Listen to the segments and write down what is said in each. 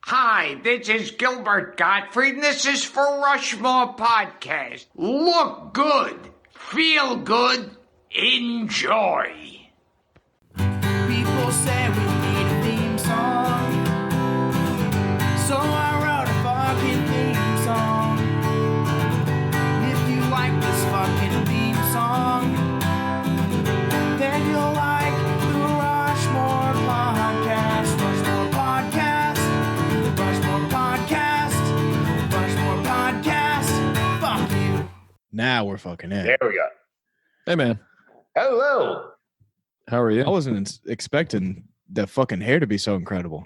Hi, this is Gilbert Gottfried, and this is for Rushmore Podcast. Look good, feel good, enjoy. People say we need a theme song, so I wrote a fucking theme song. If you like this fucking theme song, then you'll like the Rushmore Podcast. Rushmore Podcast, Rushmore Podcast, Rushmore Podcast. Fuck you. Now we're fucking in. There we go. Hey, man. Hello. How are you? I wasn't expecting the fucking hair to be so incredible.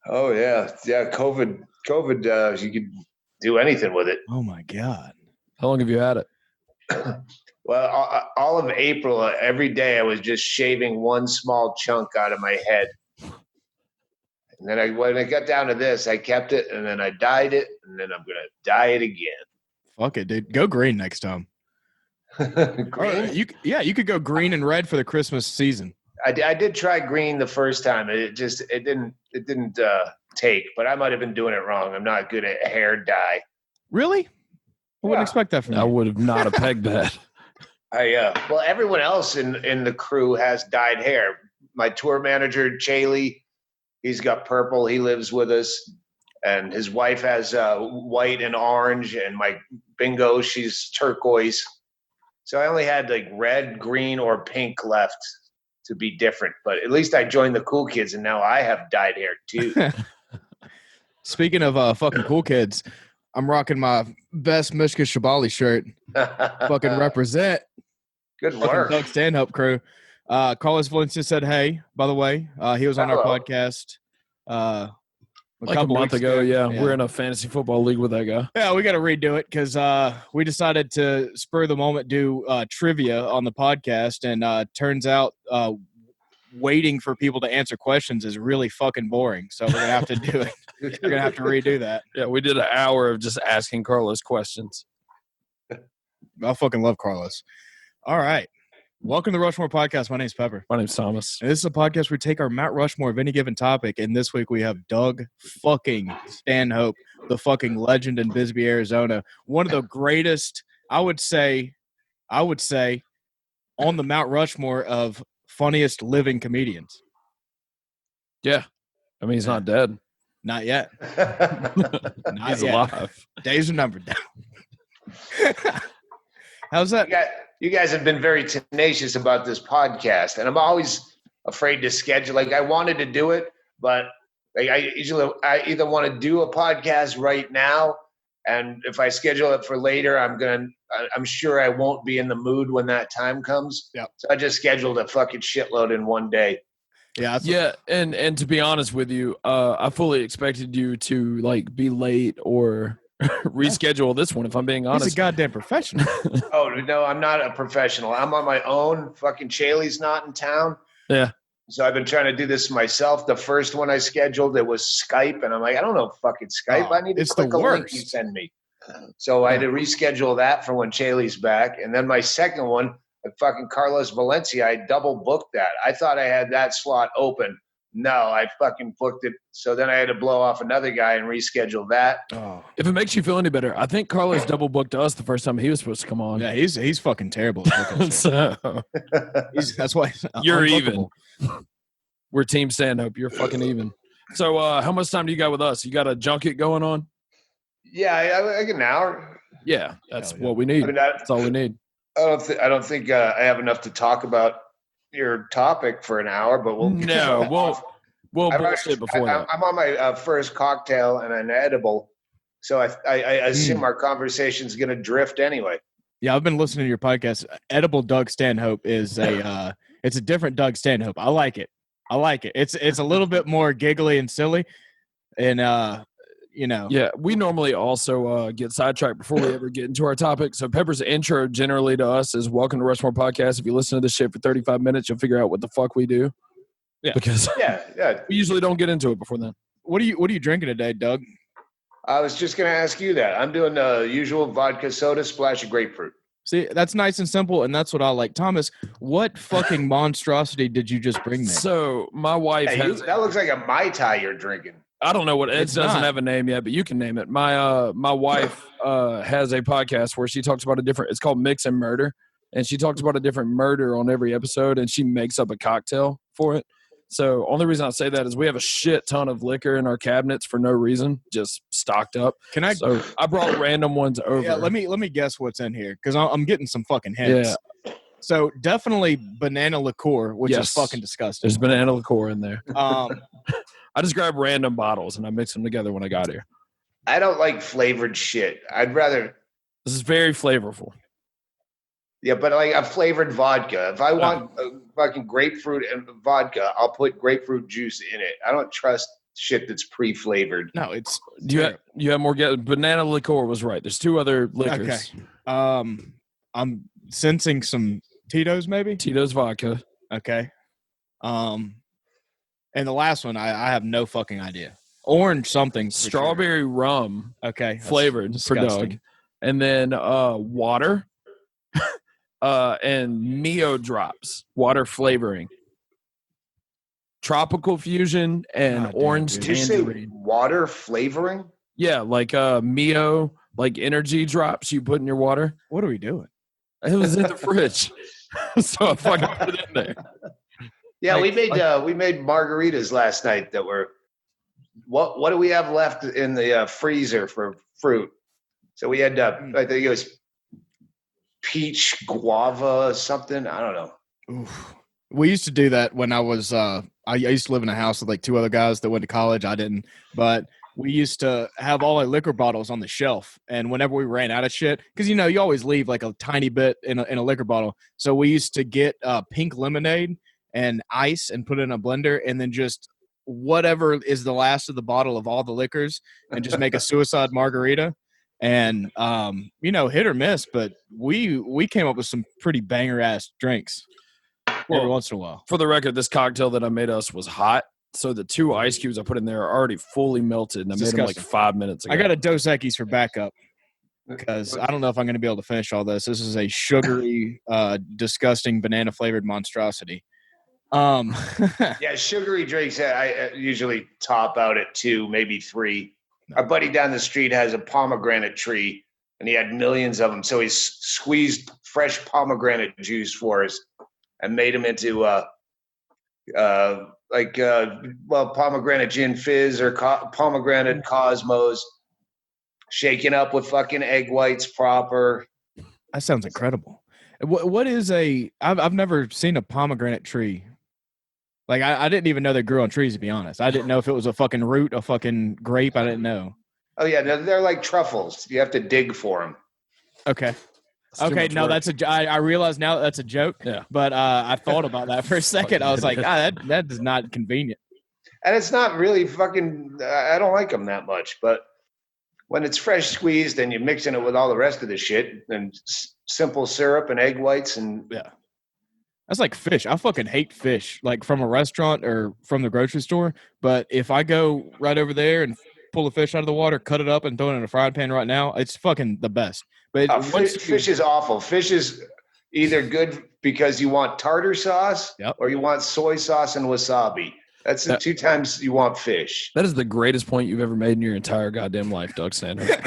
Oh yeah. COVID. You could do anything with it. Oh my God. How long have you had it? Well, all of April, every day I was just shaving one small chunk out of my head. And then when I got down to this, I kept it, and then I dyed it, and then I'm gonna dye it again. Fuck it, dude. Go green next time. Green? You could go green and red for the Christmas season. I did try green the first time. It didn't take, but I might have been doing it wrong. I'm not good at hair dye. Really? I wouldn't Yeah. expect that from I you. would have not have pegged that. Well, everyone else in the crew has dyed hair. My tour manager, Chaley, he's got purple. He lives with us. And his wife has white and orange. And my bingo, she's turquoise. So I only had like red, green, or pink left to be different. But at least I joined the cool kids, and now I have dyed hair too. Speaking of fucking cool kids, I'm rocking my best Mishka Shabali shirt. Fucking represent. Good Fucking work. Doug Stanhope crew. Carlos Valencia said, hey, by the way. He was on our Hello. podcast Like a month weeks ago, yeah. We're in a fantasy football league with that guy. Yeah, we got to redo it because we decided to spur the moment do trivia on the podcast, and turns out waiting for people to answer questions is really fucking boring. So we're gonna have to do it. We're gonna have to redo that. Yeah, we did an hour of just asking Carlos questions. I fucking love Carlos. All right, welcome to the Rushmore Podcast. My name's Pepper. My name's Thomas. And this is a podcast where we take our Mount Rushmore of any given topic, and this week we have Doug fucking Stanhope, the fucking legend in Bisbee, Arizona. One of the greatest, I would say, on the Mount Rushmore of funniest living comedians. Yeah. I mean, he's not dead. Not yet. Not He's yet. alive. Days are numbered down. How's that? You guys have been very tenacious about this podcast, and I'm always afraid to schedule. Like I wanted to do it, but like I either want to do a podcast right now, and if I schedule it for later, I'm sure I won't be in the mood when that time comes. Yep. So I just scheduled a fucking shitload in one day. Yeah. Yeah, and to be honest with you, I fully expected you to like be late or reschedule this one, if I'm being honest. He's a goddamn professional. Oh no, I'm not a professional. I'm on my own. Fucking Chaley's not in town. Yeah. So I've been trying to do this myself. The first one I scheduled, it was Skype, and I'm like, I don't know fucking Skype. Oh, I need to it's click the a link you worst. send me. So I had to reschedule that for when Chaley's back. And then my second one, fucking Carlos Valencia, I double booked that. I thought I had that slot open. No, I fucking booked it. So then I had to blow off another guy and reschedule that. Oh. If it makes you feel any better, I think Carlos double booked us the first time he was supposed to come on. Yeah, he's fucking terrible. at booking shit. So That's why you're unbookable. even. We're Team Stanhope. You're fucking even. So how much time do you got with us? You got a junket going on? Yeah, like an hour. Yeah, that's Hell yeah. what we need. I mean, That's all we need. I don't think I have enough to talk about your topic for an hour, but we'll No, we'll bullshit before that. I'm on my first cocktail and an edible, so I assume our conversation's going to drift anyway. Yeah, I've been listening to your podcast. Edible Doug Stanhope is it's a different Doug Stanhope. I like it. It's a little bit more giggly and silly, and Yeah, we normally also get sidetracked before we ever get into our topic. So Pepper's intro generally to us is welcome to Rushmore Podcast. If you listen to this shit for 35 minutes, you'll figure out what the fuck we do. Yeah. Because Yeah. we usually don't get into it before then. What are you drinking today, Doug? I was just going to ask you that. I'm doing the usual vodka soda, splash of grapefruit. See, that's nice and simple, and that's what I like. Thomas, what fucking monstrosity did you just bring me? So my wife Hey, has that looks like a Mai Tai you're drinking. I don't know what it It's doesn't not. have a name yet, but you can name it. My wife has a podcast where she talks about it's called Mix and Murder, and she talks about a different murder on every episode, and she makes up a cocktail for it. So only reason I say that is we have a shit ton of liquor in our cabinets for no reason, just stocked up. So I brought random ones over. Yeah, let me guess what's in here because I'm getting some fucking hints. Yeah. So definitely banana liqueur, which is fucking disgusting. There's banana liqueur in there. I just grab random bottles and I mix them together when I got here. I don't like flavored shit. I'd rather. This is very flavorful. Yeah, but like a flavored vodka. If I want fucking grapefruit and vodka, I'll put grapefruit juice in it. I don't trust shit that's pre-flavored. No, it's. You have more banana liqueur was right. There's 2 other liquors. Okay. I'm sensing some Tito's, maybe Tito's vodka. Okay. And the last one, I have no fucking idea. Orange something. Strawberry rum. Okay. Flavored for Doug. And then water. And Mio drops. Water flavoring. Tropical fusion and orange tangerine. Did you say water flavoring? Yeah, like Mio, like energy drops you put in your water. What are we doing? It was in the fridge. So I fucking put it in there. Yeah, we made margaritas last night that were what do we have left in the freezer for fruit? So we had I think it was peach guava something. I don't know. Oof. We used to do that when I was I used to live in a house with like 2 other guys that went to college. I didn't, but we used to have all our liquor bottles on the shelf, and whenever we ran out of shit, because you always leave like a tiny bit in a liquor bottle. So we used to get pink lemonade and ice and put it in a blender, and then just whatever is the last of the bottle of all the liquors, and just make a suicide margarita. And hit or miss, but we came up with some pretty banger ass drinks every once in a while. For the record, this cocktail that I made us was hot. So the 2 ice cubes I put in there are already fully melted, and I made them like 5 minutes ago. I got a Dos Equis for backup because I don't know if I'm going to be able to finish all this. This is a sugary, disgusting banana flavored monstrosity. Yeah, sugary drinks. I usually top out at 2, maybe 3. Our buddy down the street has a pomegranate tree, and he had millions of them. So he squeezed fresh pomegranate juice for us and made them into pomegranate gin fizz or pomegranate Cosmos, shaken up with fucking egg whites proper. That sounds incredible. What is I've never seen a pomegranate tree. Like, I didn't even know they grew on trees, to be honest. I didn't know if it was a fucking root, a fucking grape. I didn't know. Oh, yeah. They're like truffles. You have to dig for them. Okay. Okay, no, I realize now that's a joke. Yeah. But I thought about that for a second. I was like, that is not convenient. And it's not really fucking, I don't like them that much. But when it's fresh squeezed and you're mixing it with all the rest of the shit and simple syrup and egg whites and... Yeah. That's like fish. I fucking hate fish, like from a restaurant or from the grocery store. But if I go right over there and pull a fish out of the water, cut it up, and throw it in a frying pan right now, it's fucking the best. But fish is awful. Fish is either good because you want tartar sauce or you want soy sauce and wasabi. That's the 2 times you want fish. That is the greatest point you've ever made in your entire goddamn life, Doug Stanhope.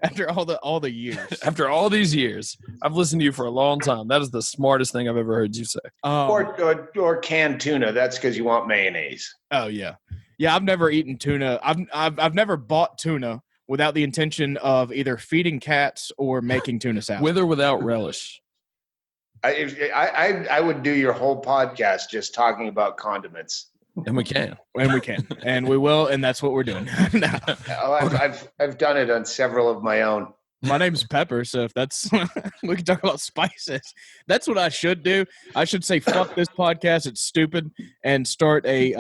After all the years. After all these years, I've listened to you for a long time. That is the smartest thing I've ever heard you say. Or canned tuna. That's because you want mayonnaise. Oh yeah, yeah. I've never eaten tuna. I've never bought tuna without the intention of either feeding cats or making tuna salad. With or without relish. I would do your whole podcast just talking about condiments. And we can. And we will, and that's what we're doing. No. I've done it on several of my own. My name's Pepper, so if that's we can talk about spices. That's what I should do. I should say fuck this podcast, it's stupid, and start a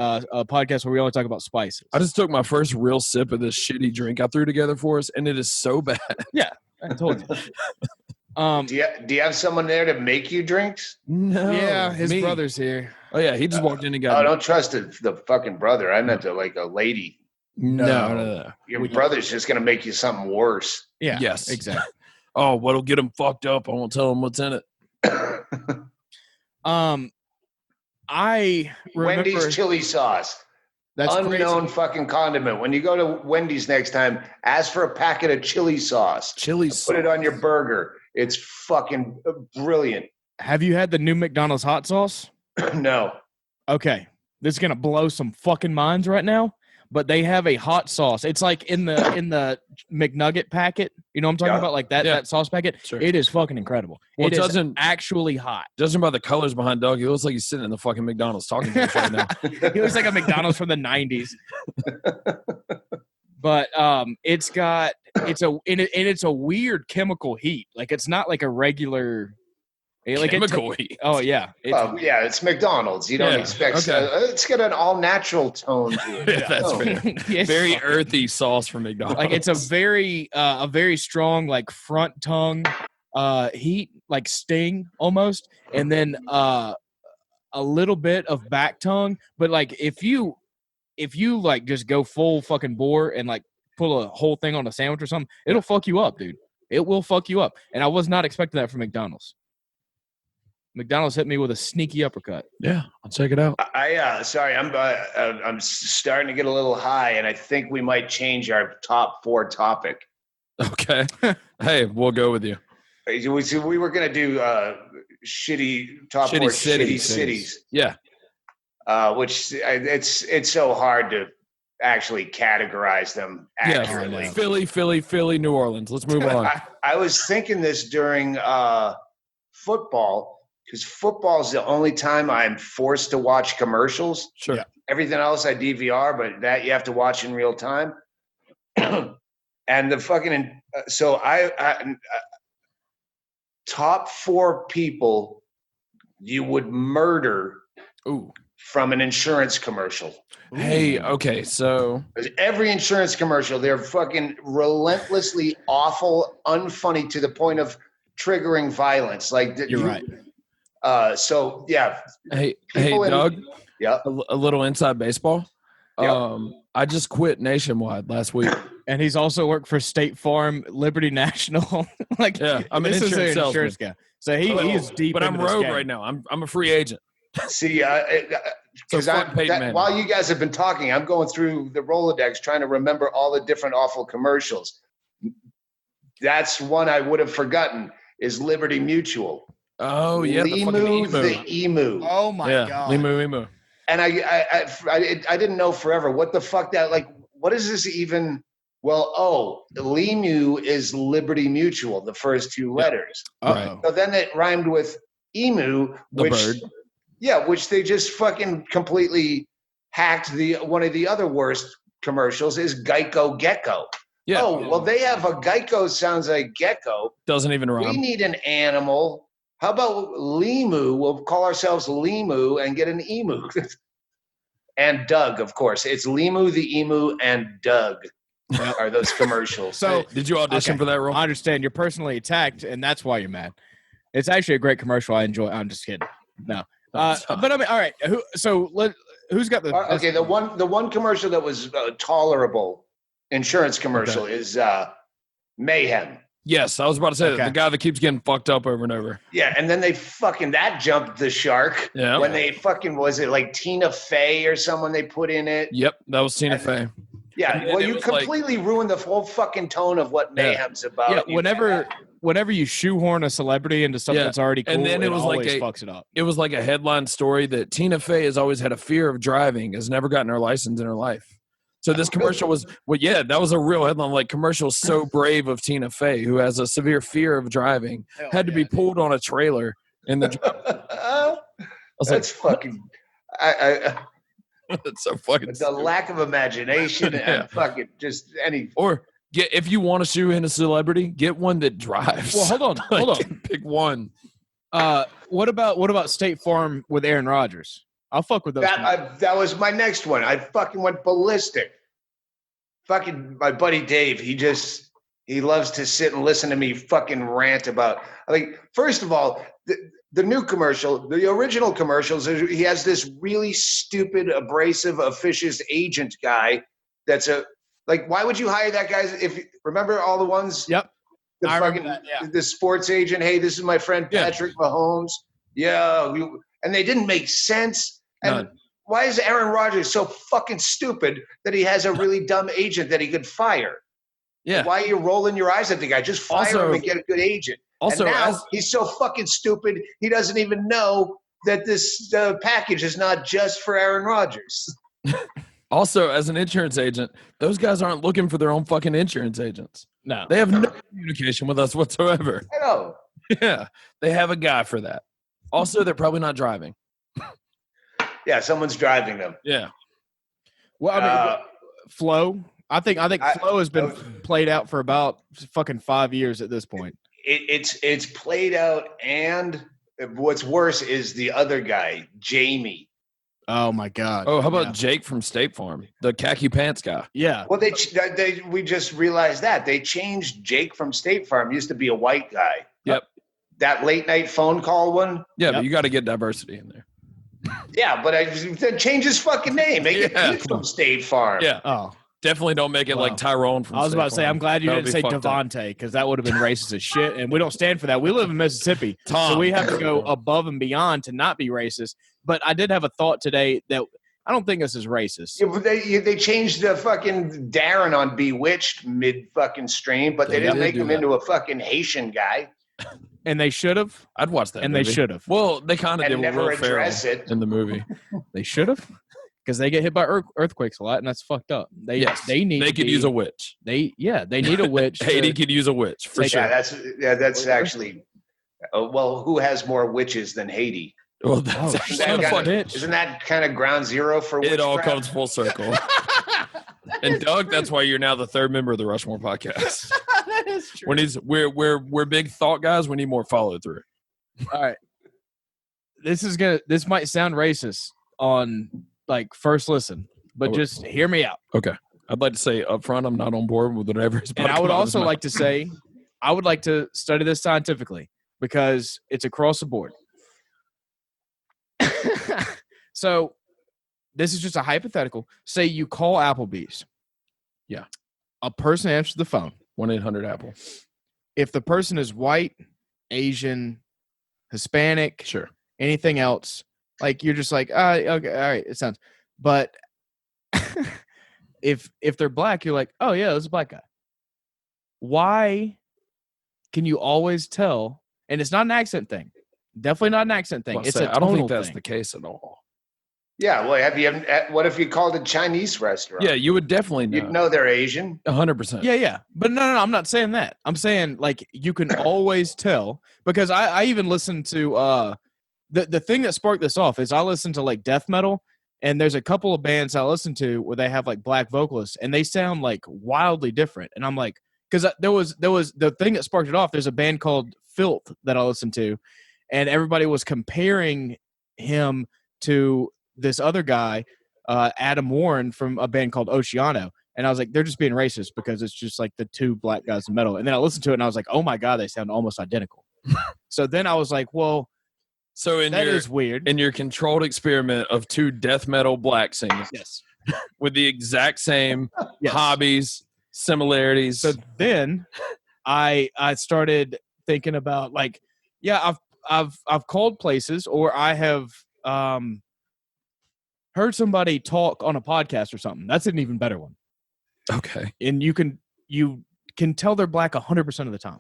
podcast where we only talk about spices. I just took my first real sip of this shitty drink I threw together for us, and it is so bad. Yeah, I told you. Do you have someone there to make you drinks? No. Yeah, his brother's here. Oh yeah, he just walked in and got. Oh, don't trust the fucking brother. I meant like a lady. No. Your brother's just gonna make you something worse. Yeah. Yes. Exactly. Oh, what'll get him fucked up? I won't tell him what's in it. I remember Wendy's chili sauce. That's unknown crazy. fucking condiment. When you go to Wendy's next time, ask for a packet of chili sauce. Chili Put it on your burger. It's fucking brilliant. Have you had the new McDonald's hot sauce? No. Okay, this is gonna blow some fucking minds right now. But they have a hot sauce. It's like in the McNugget packet. You know what I'm talking Yeah. about? Like that sauce packet. Sure. It is fucking incredible. Well, It it is doesn't- actually hot. Judging by the colors behind Doug, he looks like he's sitting in the fucking McDonald's talking to us right now. He looks like a McDonald's from the 90s. But it's a weird chemical heat. Like it's not like a regular Chemical heat. Oh yeah. It's McDonald's. You don't Yeah, expect okay. it's got an all natural tone to it. Yeah, that's fair. It's Very fucking- earthy sauce from McDonald's. Like it's a very strong like front tongue heat, like sting almost, and then a little bit of back tongue. But like if you like just go full fucking bore and like pull a whole thing on a sandwich or something, it'll fuck you up, dude. It will fuck you up. And I was not expecting that from McDonald's. McDonald's hit me with a sneaky uppercut. Yeah, I'll check it out. Sorry, I'm starting to get a little high, and I think we might change our top 4 topic. Okay. Hey, we'll go with you. We were gonna do shitty top 4 shitty cities. Yeah. Which it's so hard to actually categorize them accurately. Yeah. Philly, New Orleans. Let's move on. I was thinking this during football, because football is the only time I'm forced to watch commercials. Sure. Yeah. Everything else I DVR, but that you have to watch in real time. And the fucking I top 4 people you would murder Ooh. from an insurance commercial. Hey, okay, so Every insurance commercial, they're fucking relentlessly awful, unfunny to the point of triggering violence. Like You're right. So yeah. hey, People in- Doug, Yeah. a little inside baseball. Yep. I just quit Nationwide last week. And he's also worked for State Farm, Liberty National. Like, Yeah, I'm an this is insurance an insurance guy. So he is deep. But I'm into this rogue game. right now. I'm a free agent. See, So because fuck Peyton Manning. while you guys have been talking, I'm going through the Rolodex trying to remember all the different awful commercials. That's one I would have forgotten is Liberty Mutual. Oh yeah, the fucking Limu emu. the emu. Oh my Yeah, god. Limu. And I didn't know forever what the fuck that, like, what is this even? Well, Limu is Liberty Mutual, the first 2 letters. Uh-oh. So then it rhymed with emu, The which bird. yeah, which they just fucking completely hacked. One of the other worst commercials is Geico Gecko. Yeah. Oh, well, they have a Geico sounds like gecko. Doesn't even We rhyme. need an animal. How about Limu? We'll call ourselves Limu and get an emu. And Doug, of course. It's Limu the emu and Doug are those commercials. So Hey, did you audition okay. for that role? I understand you're personally attacked, and that's why you're mad. It's actually a great commercial. I enjoy. I'm just kidding. No, but I mean, all right. Who's got the? Okay, the one commercial that was tolerable insurance commercial is Mayhem. Yes, I was about to say that. Okay. The guy that keeps getting fucked up over and over. Yeah, and then they that jumped the shark Yeah. when they was it like Tina Fey or someone they put in it? Yep, that was Tina Fey. Yeah, And well, it you was like- completely ruined the whole fucking tone of what Yeah. Mayhem's about. Yeah, You- whenever you shoehorn a celebrity into something Yeah, that's already cool, and then it was like always a- fucks it up. It was like a headline story that Tina Fey has always had a fear of driving, has never gotten her license in her life. So this commercial was, that was a real headline. Like, commercial so brave of Tina Fey, who has a severe fear of driving, had to be pulled on a trailer in the. I was That's fucking. like, that's so fucking. The lack of imagination Yeah. and fucking just any. Or if you want to shoe in a celebrity, get one that drives. Well, hold on, hold Like, on. pick one. What about State Farm with Aaron Rodgers? I'll fuck with those. That was my next one. I fucking went ballistic. Fucking my buddy Dave, he loves to sit and listen to me fucking rant about. Like, first of all, the new commercial, the original commercials, he has this really stupid, abrasive, officious agent guy. That's why would you hire that guy? Remember all the ones? Yep. The I remember fucking that, yeah. the sports agent. Hey, this is my friend Yeah. Patrick Mahomes. Yeah, and they didn't make sense. And None. Why is Aaron Rodgers so fucking stupid that he has a really dumb agent that he could fire? Yeah. Why are you rolling your eyes at the guy? Just fire Also- him and get a good agent. Also, and now as- he's so fucking stupid, he doesn't even know that this package is not just for Aaron Rodgers. Also, as an insurance agent, those guys aren't looking for their own fucking insurance agents. No. They have no communication with us whatsoever. I know. Yeah. They have a guy for that. Also, they're probably not driving. Yeah, someone's driving them. Yeah. Well, I mean, Flo. I think Flo has been played out for about fucking 5 years at this point. It's played out, and what's worse is the other guy, Jamie. Oh my God. Oh, how about Jake from State Farm, the khaki pants guy? Yeah. Well, we just realized that they changed Jake from State Farm. Used to be a white guy. Yep. That late night phone call one. Yeah, Yep. but you got to get diversity in there. Yeah, but then change his fucking name. Make it Pete from State Farm. Yeah. Oh, Definitely don't make it Wow. like Tyrone from I was State about to say, Farm. I'm glad you That would didn't be say fucked up. Devontae, because that would have been racist as shit. And we don't stand for that. We live in Mississippi. Tom. So we have to go above and beyond to not be racist. But I did have a thought today that I don't think this is racist. Yeah, but they changed the fucking Darren on Bewitched mid fucking stream, but they They didn't did make do him that. into a fucking Haitian guy And they should have. I'd watch that And movie. they should have. Well, they kind of and did with never Will Ferrell address it. in the movie. They should have. Because they get hit by earthquakes a lot, and that's fucked up. They need. They to could be- use a witch. They need a witch. to- Haiti could use a witch for Take sure. Yeah, that's actually. Well, who has more witches than Haiti? Well, that's Oh, actually son That of a kinda kinda- fun. bitch. Isn't that kind of ground zero for It all witchcraft? comes full circle. And Doug, that's why you're now the third member of the Rushmore podcast. That is true. We're big thought guys. We need more follow through. All right. This might sound racist on like first listen, but Oh. just hear me out. Okay. I'd like to say up front, I'm not on board with whatever is about And to I come would out of his also mouth. like to say, I would like to study this scientifically because it's across the board. So this is just a hypothetical. Say you call Applebee's. Yeah. A person answers the phone. 1-800-APPLE. If the person is white, Asian, Hispanic, Sure. anything else, like you're just like, okay, all right, it sounds. But if they're black, you're like, oh yeah, that's a black guy. Why can you always tell? And it's not an accent thing. Definitely not an accent thing. Well, It's say, a I don't think tonal that's thing. the case at all. Yeah. Well, what if you called a Chinese restaurant? Yeah, you would definitely know. You'd know they're Asian. 100%. Yeah. But no, I'm not saying that. I'm saying like you can always tell because I even listened to the thing that sparked this off is I listened to like death metal, and there's a couple of bands I listen to where they have like black vocalists and they sound like wildly different. And I'm like, because there was the thing that sparked it off. There's a band called Filth that I listened to, and everybody was comparing him to this other guy, Adam Warren from a band called Oceano. And I was like, they're just being racist because it's just like the two black guys in metal. And then I listened to it and I was like, oh my God, they sound almost identical. So then I was like, well, So that is weird. in your controlled experiment of two death metal black singers Yes. with the exact same Yes. hobbies, similarities. So then I started thinking about like, yeah, I've called places or I have heard somebody talk on a podcast or something. That's an even better one. okay. And you can tell they're black 100% of the time.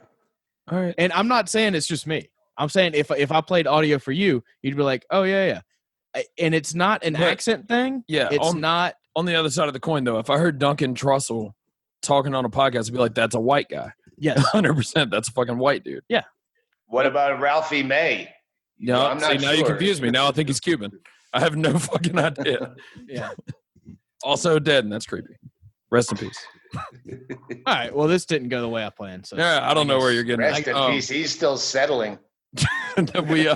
All right. And I'm not saying it's just me. I'm saying if I played audio for you, you'd be like, oh yeah. And it's not an But- accent thing. Yeah. It's not. On the other side of the coin, though, if I heard Duncan Trussell talking on a podcast, I'd be like, that's a white guy. Yes. 100%. That's a fucking white dude. What about Ralphie May? No, I'm not see, now you sure. confused me. Now I think he's Cuban. I have no fucking idea. Yeah. Also dead, and that's creepy. Rest in peace. All right. Well, this didn't go the way I planned. So Yeah, I don't know where you're getting Rest in peace. He's still settling. we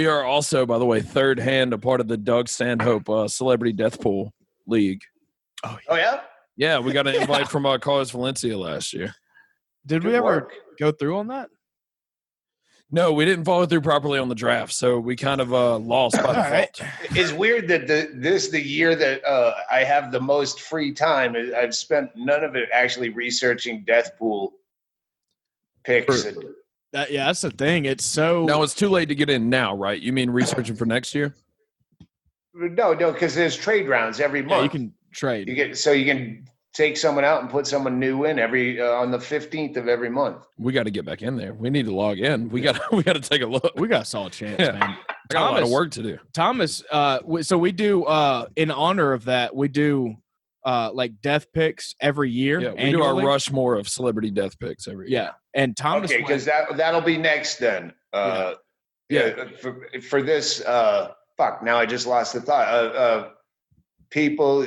are also, by the way, third hand a part of the Doug Stanhope Celebrity Death Pool League. Oh yeah. Yeah, we got an invite from Carlos Valencia last year. Did Good we ever work. go through on that? No, we didn't follow through properly on the draft, so we kind of lost by default. It's weird that the year that I have the most free time, I've spent none of it actually researching death pool picks. That's the thing. It's so. Now it's too late to get in now, right? You mean researching for next year? No, because there's trade rounds every month. Yeah, you can trade. You can take someone out and put someone new in every on the 15th of every month. We got to get back in there. We need to log in. We got to take a look. We got a solid chance, Yeah. man. I got a lot of work to do. Thomas, so we do in honor of that, we do like death picks every year. Yeah, we annually. do our Rushmore of celebrity death picks every year. Yeah, and Thomas. Okay, because that'll be next then. For this. Fuck. Now I just lost the thought. People.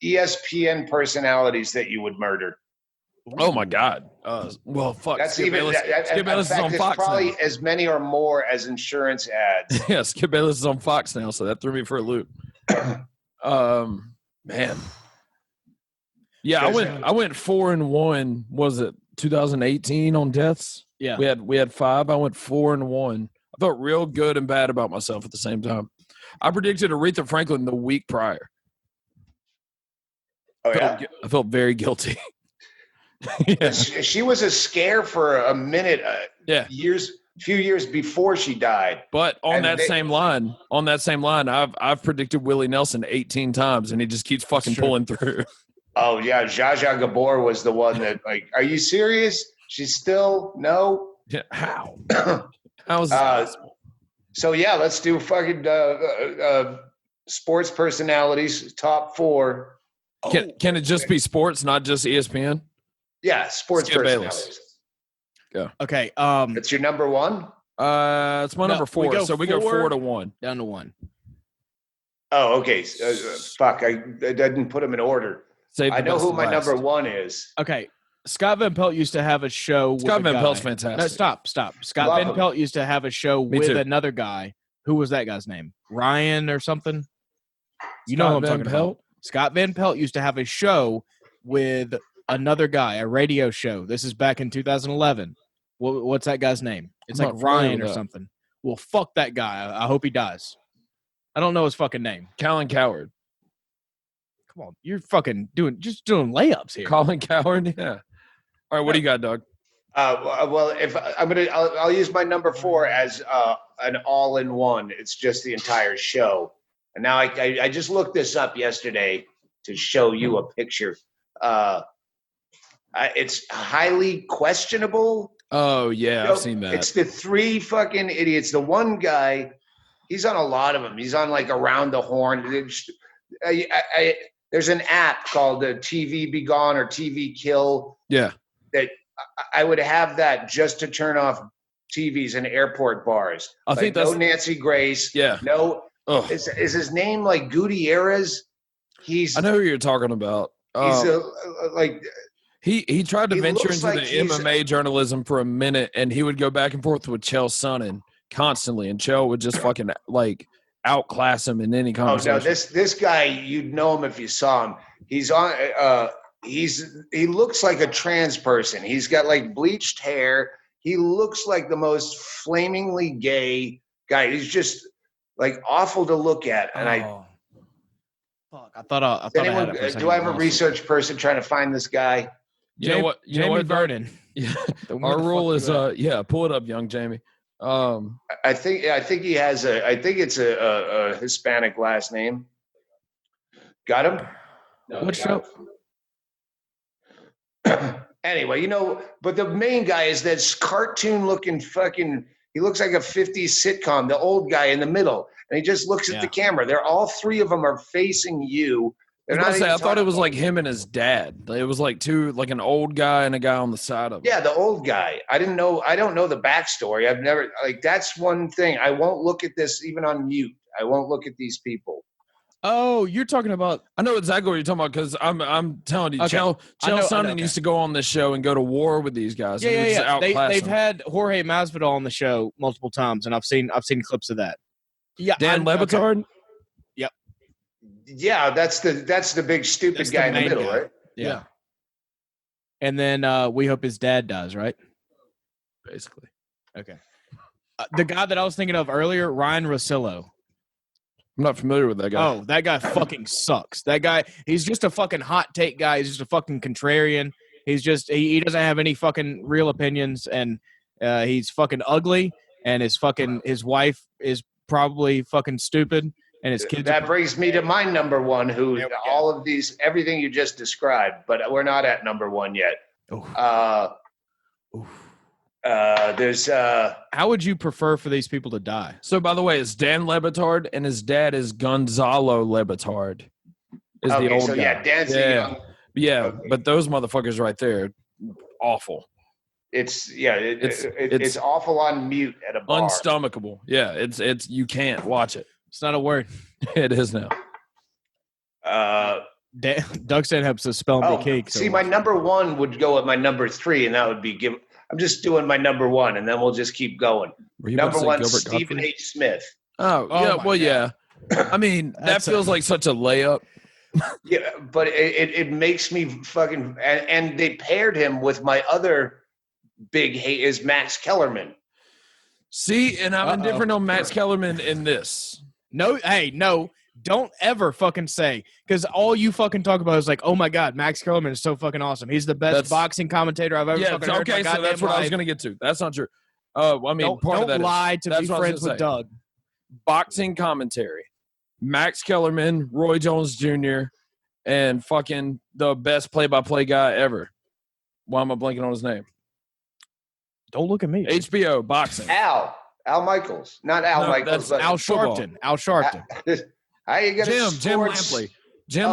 ESPN personalities that you would murder. Oh my God. Well, fuck. That's Skip even. Bayless, Skip Bayless is on it's Fox probably now. as many or more as insurance ads. Yeah, Skip Bayless is on Fox now, so that threw me for a loop. Man. Yeah, I went 4-1. Was it 2018 on deaths? Yeah, we had 5. I went 4-1. I felt real good and bad about myself at the same time. I predicted Aretha Franklin the week prior. Oh yeah, I felt very guilty. Yeah. She was a scare for a minute. Few years before she died. But on that same line, I've predicted Willie Nelson 18 times, and he just keeps fucking pulling through. Oh yeah, Zsa Zsa Gabor was the one that are you serious? She's still no. Yeah, how? How is this possible? So yeah, let's do fucking sports personalities top 4. Can it just be sports, not just ESPN? Yeah, sports Skip personalities. Bayless. Go. Okay. It's your number 1. It's my number 4. So we go 4-1 down to 1. Oh, okay. Fuck, I didn't put them in order. I know who my number 1 is. Okay. Scott Van Pelt used to have a show. Scott Van Pelt's fantastic. No, stop. Scott Van Pelt used to have a show with another guy. Who was that guy's name? Ryan or something? You know who I'm talking about. Scott Van Pelt used to have a show with another guy, a radio show. This is back in 2011. What's that guy's name? It's like Ryan or something. Well, fuck that guy. I hope he dies. I don't know his fucking name. Colin Cowherd. Come on, you're fucking doing layups here. Colin Cowherd, yeah. All right, what do you got, Doug? Well, if I'll use my number 4 as an all-in-one. It's just the entire show. And now I just looked this up yesterday to show you a picture. It's highly questionable. Oh yeah, I've seen that. It's the 3 fucking idiots. The one guy, he's on a lot of them. He's on like Around the Horn. There's an app called TV Be Gone or TV Kill. Yeah. That I would have that just to turn off TVs in airport bars. I think that's no Nancy Grace. Yeah. No. Is his name like Gutierrez? I know who you're talking about. He's He tried to venture into like the MMA journalism for a minute, and he would go back and forth with Chael Sonnen constantly, and Chael would just fucking like outclass him in any conversation. Oh no, this guy, you'd know him if you saw him. He's on. He looks like a trans person. He's got like bleached hair. He looks like the most flamingly gay guy. He's just like awful to look at. And fuck. I thought I had it for a second. Do I have a research person trying to find this guy? You know what? Jamie Vernon. Yeah. Our rule is pull it up, young Jamie. I think he has it's a Hispanic last name. Got him? No, what show? Anyway, but the main guy is this cartoon looking fucking, he looks like a 50s sitcom, the old guy in the middle, and he just looks at the camera. They're all 3 of them are facing you. I thought it was like him and his dad. It was like an old guy and a guy on the side of him. Yeah, the old guy. I don't know the backstory. I've never, that's one thing. I won't look at this even on mute. I won't look at these people. Oh, you're talking about. I know exactly what you're talking about because I'm telling you, Okay. Chael Sonnen used to go on this show and go to war with these guys. Yeah. They've had Jorge Masvidal on the show multiple times, and I've seen clips of that. Yeah, Dan Le Batard. Okay. Yep. Yeah, that's the big stupid guy in the middle, right? Yeah. And then we hope his dad dies, right? Basically. Okay. The guy that I was thinking of earlier, Ryan Russillo. I'm not familiar with that guy. Oh, that guy fucking sucks. That guy, he's just a fucking hot take guy. He's just a fucking contrarian. He's just, he doesn't have any fucking real opinions, and he's fucking ugly, and his wife is probably fucking stupid, and his kids. That brings me to my number one, who There we go. all of these, everything you just described, but we're not at number one yet. There's How would you prefer for these people to die? So, by the way, it's Dan Lebitard, and his dad is Gonzalo Lebitard. Is the old guy. yeah, Dan's the young. Yeah, but those motherfuckers right there, awful. It's awful on mute at a bar. Unstomachable. Yeah, it's you can't watch it. It's not a word. It is now. Doug Stanhope says spelling bee cake. See, my number one would go with my number three, and that would be I'm just doing my number one, and then we'll just keep going. Number one, Stephen H. Smith. Oh yeah, well, yeah. I mean, that feels like such a layup. Yeah, but it makes me fucking. And they paired him with my other big hate is Max Kellerman. See, and I'm indifferent on Max Kellerman in this. No, don't ever fucking say, because all you fucking talk about is like, oh my god, Max Kellerman is so fucking awesome. He's the best boxing commentator I've ever fucking heard. Okay, so that's what I was going to get to. That's not true. I mean, part of that don't lie to be friends with Doug. Boxing commentary. Max Kellerman, Roy Jones Jr., and fucking the best play-by-play guy ever. Why am I blanking on his name? Don't look at me. HBO boxing. Al Michaels, not Al Michaels, but Al Sharpton. Al Sharpton. How you get Jim Lampley. Jim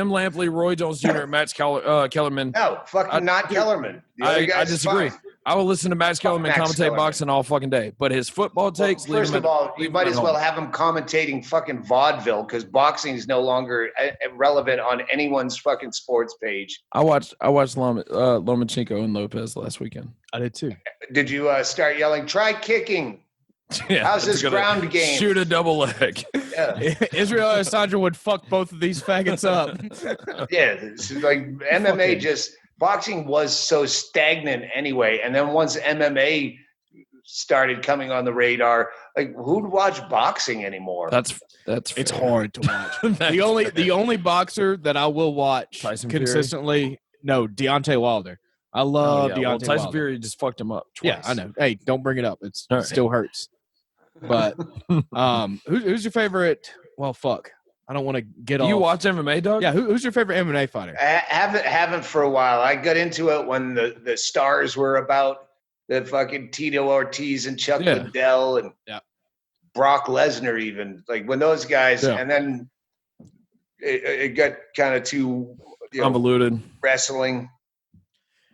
Lampley, Roy Jones Jr., Max Kellerman. No, fucking not Kellerman. I disagree. I will listen to Max Kellerman commentate boxing all fucking day, but his football takes. First of all, you might as well have him commentating fucking vaudeville, because boxing is no longer relevant on anyone's fucking sports page. I watched Lomachenko and Lopez last weekend. I did too. Did you start yelling, "Try kicking"? Yeah, how's this ground game? Shoot a double leg. Yeah. Israel Adesanya would fuck both of these faggots up. Yeah, it's like MMA boxing was so stagnant anyway, and then once MMA started coming on the radar, like who'd watch boxing anymore? That's it's hard to watch. the only boxer that I will watch Tyson consistently, Fury? No, Deontay Wilder. I love Deontay Wilder. Tyson Fury just fucked him up twice. Yeah, I know. Hey, don't bring it up. It still hurts. But who's your favorite? Well, fuck. I don't want to get off. You watch MMA, Doug? Yeah. Who's your favorite MMA fighter? I haven't for a while. I got into it when the stars were about, the fucking Tito Ortiz and Chuck Liddell and Brock Lesnar, even like when those guys, and then it got kind of too convoluted wrestling.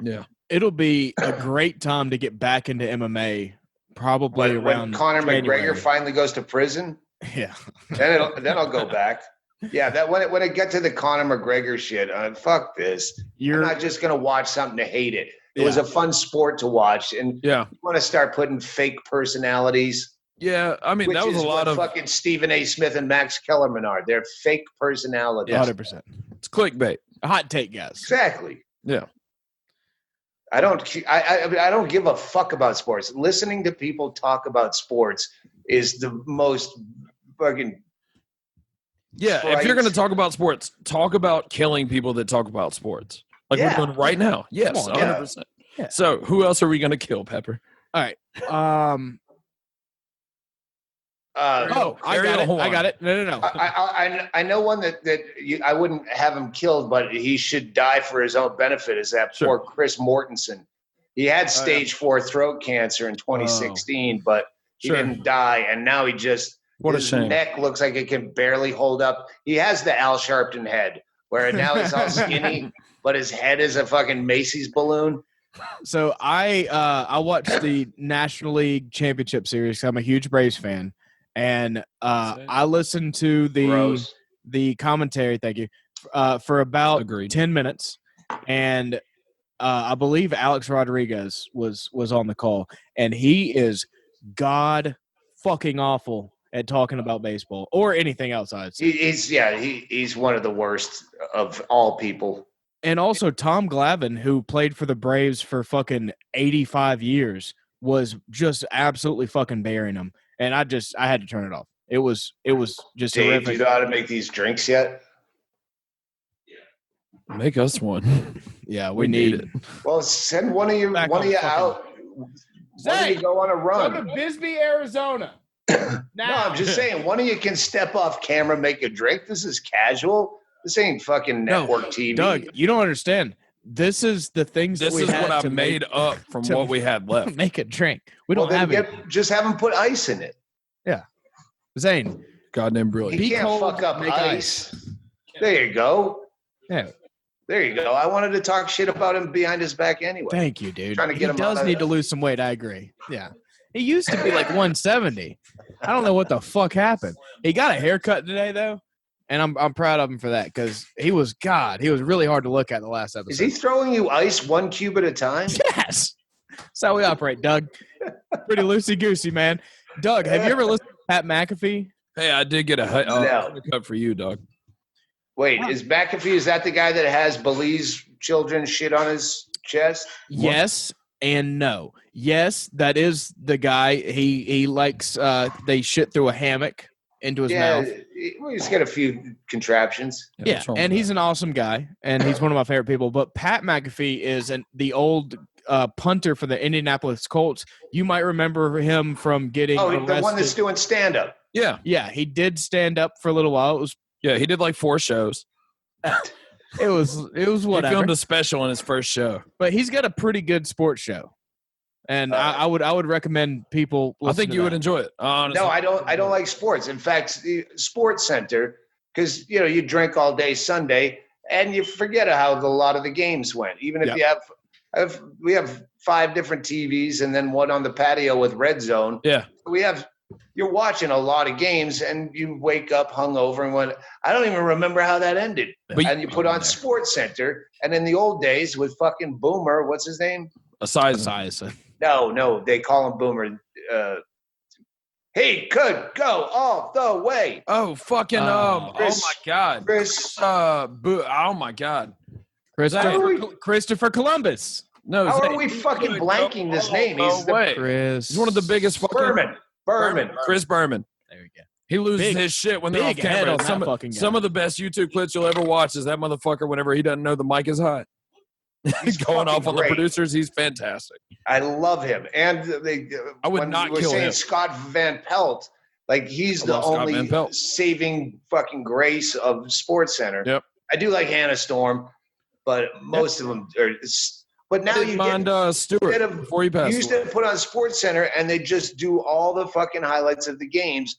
Yeah, it'll be a great time to get back into MMA. Probably around when Conor January. McGregor finally goes to prison. Yeah, then I'll go back. Yeah, that when it got to the Conor McGregor shit, fuck this. I'm not just gonna watch something to hate it. It was a fun sport to watch, and you want to start putting fake personalities. Yeah, I mean that was a lot of fucking Stephen A. Smith and Max Kellerman are. They're fake personalities. 100%. It's clickbait. A hot take, guys. Exactly. Yeah. I don't give a fuck about sports. Listening to people talk about sports is the most fucking. Yeah, if you're going to talk about sports, talk about killing people that talk about sports. Like we're doing right now. Yes, 100%. Yeah. So who else are we going to kill, Pepper? All right. I got it. No. I know one that I wouldn't have him killed, but he should die for his own benefit. Is that poor Chris Mortensen? He had stage 4 throat cancer in 2016, but he didn't die, and now he just his neck looks like it can barely hold up. He has the Al Sharpton head, where now he's all skinny, but his head is a fucking Macy's balloon. So I watched the National League Championship Series. I'm a huge Braves fan. And I listened to the commentary, thank you, for about 10 minutes. And I believe Alex Rodriguez was on the call. And he is god fucking awful at talking about baseball or anything else, I'd say. He's one of the worst of all people. And also Tom Glavine, who played for the Braves for fucking 85 years, was just absolutely fucking burying him. And I had to turn it off. It was just Dave, horrific. do you know how to make these drinks yet? Make us one. Yeah, we need it. Well, send one of you out. Why don't you go on a run? Go to Bisbee, Arizona. No, I'm just saying, one of you can step off camera, make a drink. This is casual. This ain't fucking network TV. Doug, you don't understand. This is the things This that we is had what I to made up from what we had left. Make a drink. We Well, don't have then it. just have them put ice in it. Zane, Goddamn brilliant. He Be can't cold, fuck up make ice. There you go. yeah. There you go. I wanted to talk shit about him behind his back anyway. Thank you, dude. Trying to get He him does out of- need to lose some weight. I agree. Yeah. He used to be like 170. I don't know what the fuck happened. He got a haircut today though, and I'm proud of him for that because he was really hard to look at the last episode. Is he throwing you ice one cube at a time? Yes. That's how we operate, Doug. Pretty loosey goosey, man. Doug, have you ever listened to Pat McAfee? Hey, I did get a haircut for you, dog. Wait, is McAfee, is that the guy that has Belize children shit on his chest? Yes and no. Yes, that is the guy. He likes they shit through a hammock into his mouth. He's got a few contraptions. Yeah, what's wrong and with he's that? an awesome guy, and he's one of my favorite people. But Pat McAfee is the old punter for the Indianapolis Colts. You might remember him from getting arrested. The one that's doing stand-up. Yeah. Yeah, he did stand up for a little while. It was Yeah, he did like 4 shows. It was He whatever. filmed a special in his first show. But he's got a pretty good sports show, and I would recommend people. I think you would enjoy it. Honestly. No, I don't like sports. In fact, the Sports Center, because you drink all day Sunday and you forget how a lot of the games went. Even if we have 5 different TVs and then one on the patio with Red Zone. Yeah. You're watching a lot of games and you wake up hungover and went, I don't even remember how that ended. But and you put on Sports Center, and in the old days with fucking Boomer, what's his name? Esiason. No, they call him Boomer. He could go all the way. Oh, fucking, oh my God. Chris, oh my God. Christopher Columbus. No, how Zane, are we fucking blanking this name? No way. He's one of the biggest fucking Berman. Chris Berman. There we go. He loses Big- his shit when they're off big head camera. on that fucking guy. Some of the best YouTube clips you'll ever watch is that motherfucker whenever he doesn't know the mic is hot. He's Going off fucking on great. the producers. He's fantastic. I love him. And I would when not we were kill saying him. Scott Van Pelt, like he's I the love Scott Van only Pelt. saving fucking grace of Sports Center. Yep. I do like Hannah Storm, but most of them are. But now I you didn't mind get, Stewart instead of- before he you passed used away. to put on Sports Center and they just do all the fucking highlights of the games.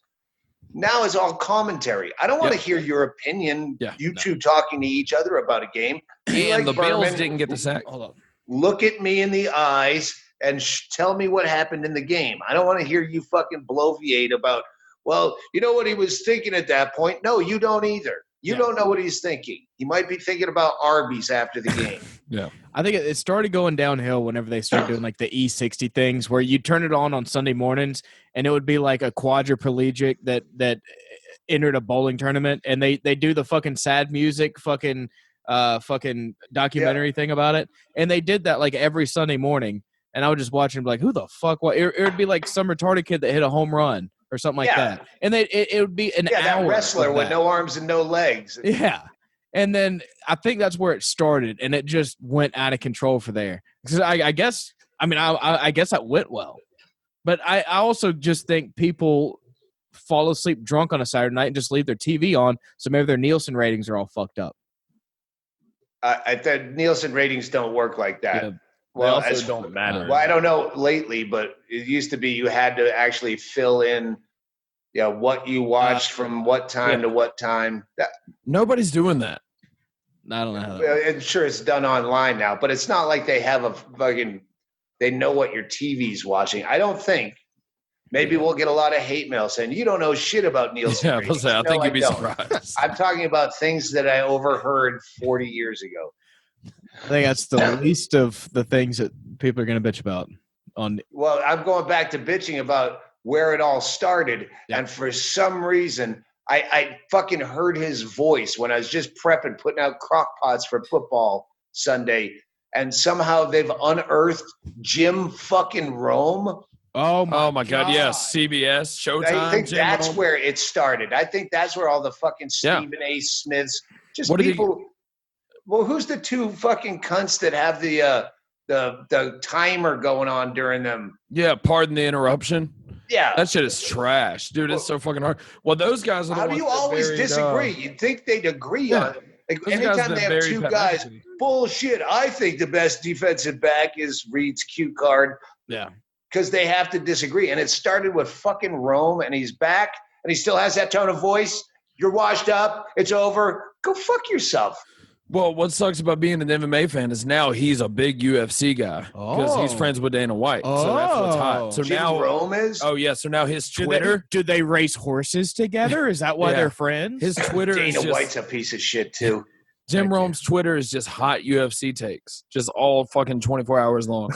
Now it's all commentary. I don't want to hear your opinion. Yeah, You two talking to each other about a game. You And like the Bills Berman. didn't get the sack. Hold on. Look at me in the eyes and tell me what happened in the game. I don't want to hear you fucking bloviate about, well, you know what he was thinking at that point? No, you don't either. You don't know what he's thinking. He might be thinking about Arby's after the game. Yeah. I think it started going downhill whenever they started doing like the E60 things where you turn it on Sunday mornings and it would be like a quadriplegic that entered a bowling tournament and they do the fucking sad music fucking documentary thing about it. And they did that like every Sunday morning. And I would just watch and be like, who the fuck? What? It would be like some retarded kid that hit a home run or something like that. And it would be an hour. That wrestler of with that. no arms and no legs. Yeah. And then I think that's where it started, and it just went out of control for there. Because I guess that went well. But I also just think people fall asleep drunk on a Saturday night and just leave their TV on, so maybe their Nielsen ratings are all fucked up. I thought Nielsen ratings don't work like that. Yeah. Well, They also don't matter. Well, I don't know lately, but it used to be you had to actually fill in what you watched from what time to what time. Nobody's doing that. I don't know how that And sure, it's done online now, but it's not like they have a fucking. They know what your TV's watching. I don't think. Maybe we'll get a lot of hate mail saying you don't know shit about Nielsen. Yeah, ratings. I No, think you'd be don't. surprised. I'm talking about things that I overheard 40 years ago. I think that's the least of the things that people are going to bitch about. Well, I'm going back to bitching about where it all started, Yeah. and for some reason, I fucking heard his voice when I was just prepping, putting out crock pots for football Sunday, and somehow they've unearthed Jim fucking Rome. Oh my God! Yes, CBS, Showtime. I think Jim that's Rome. where it started. I think that's where all the fucking Yeah. Stephen A. Smiths, just What did he- people. Well, who's the two fucking cunts that have the timer going on during them? Yeah, pardon the interruption. Yeah. That shit is trash, dude. It's so fucking hard. Well, those guys are the How do ones you that always buried, disagree? You'd think they'd agree Yeah. on it. Like Those are guys anytime that they have buried two Pat guys, McAfee. bullshit. I think the best defensive back is Reed's cue card. Yeah. Because they have to disagree. And it started with fucking Rome, and he's back, and he still has that tone of voice. You're washed up. It's over. Go fuck yourself. Well, what sucks about being an MMA fan is now he's a big UFC guy because he's Oh. friends with Dana White. So that's what's hot. So Jim now, Rome is? oh yeah, so now his Do Twitter, they race horses together? Is that why Yeah. they're friends? his Twitter is Dana just White's a piece of shit, too. Jim Rome's Twitter is just hot UFC takes, just all fucking 24 hours long.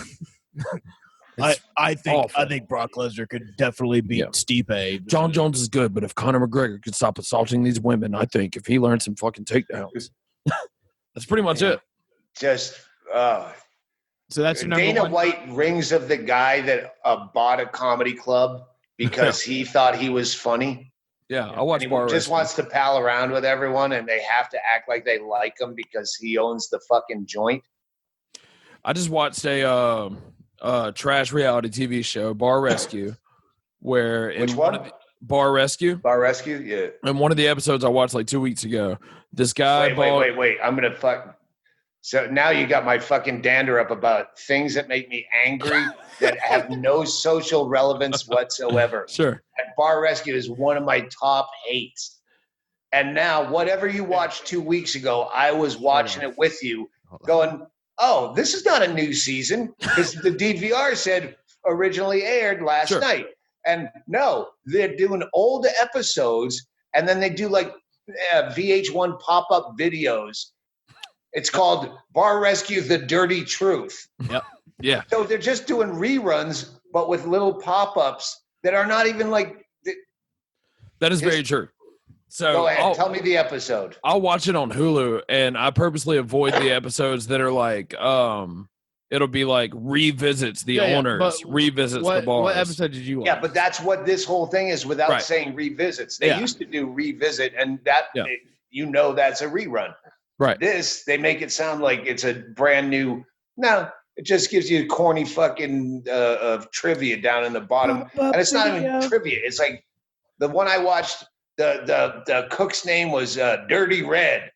I think awful. Brock Lesnar could definitely beat Yeah. Stipe. John Jones is good, but if Conor McGregor could stop assaulting these women, I think if he learned some fucking takedowns, that's pretty much it. Just, So that's your number Dana one. White rings of the guy that bought a comedy club because he thought he was funny. Yeah, I watch And Bar he just Rescue. wants to pal around with everyone, and they have to act like they like him because he owns the fucking joint. I just watched a trash reality TV show, Bar Rescue, where in Which one? Bar Rescue. Bar Rescue? Yeah. In one of the episodes I watched like 2 weeks ago, this guy Wait. I'm going to fuck. So now you got my fucking dander up about things that make me angry that have no social relevance whatsoever. Sure. And Bar Rescue is one of my top hates. And now, whatever you watched 2 weeks ago, I was watching it with you, going, oh, this is not a new season because the DVR said originally aired last Sure. night. And no, they're doing old episodes, and then they do like VH1 pop-up videos. It's called Bar Rescue: The Dirty Truth. Yeah. So they're just doing reruns, but with little pop-ups that are not even like. That is very true. So Go ahead, tell me the episode. I'll watch it on Hulu, and I purposely avoid the episodes that are like, it'll be like revisits the owners, but revisits the bars. What episode did you watch? Yeah, but that's what this whole thing is without Right. saying revisits. They Yeah. used to do revisit, and that Yeah. that's a rerun. Right. This, they make it sound like it's a brand new. No, it just gives you corny fucking of trivia down in the bottom, and it's not even trivia. It's like the one I watched. The cook's name was Dirty Red.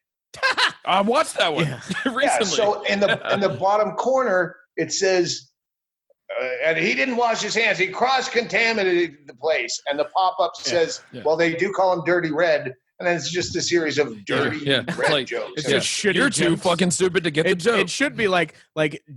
I watched that one recently. Yeah, so in the bottom corner it says, and he didn't wash his hands. He cross-contaminated the place, and the pop-up says, "Well, they do call him Dirty Red." And then it's just a series of dirty red like, jokes. It's Yeah. just shitty You're too jokes. fucking stupid to get the joke. It should be like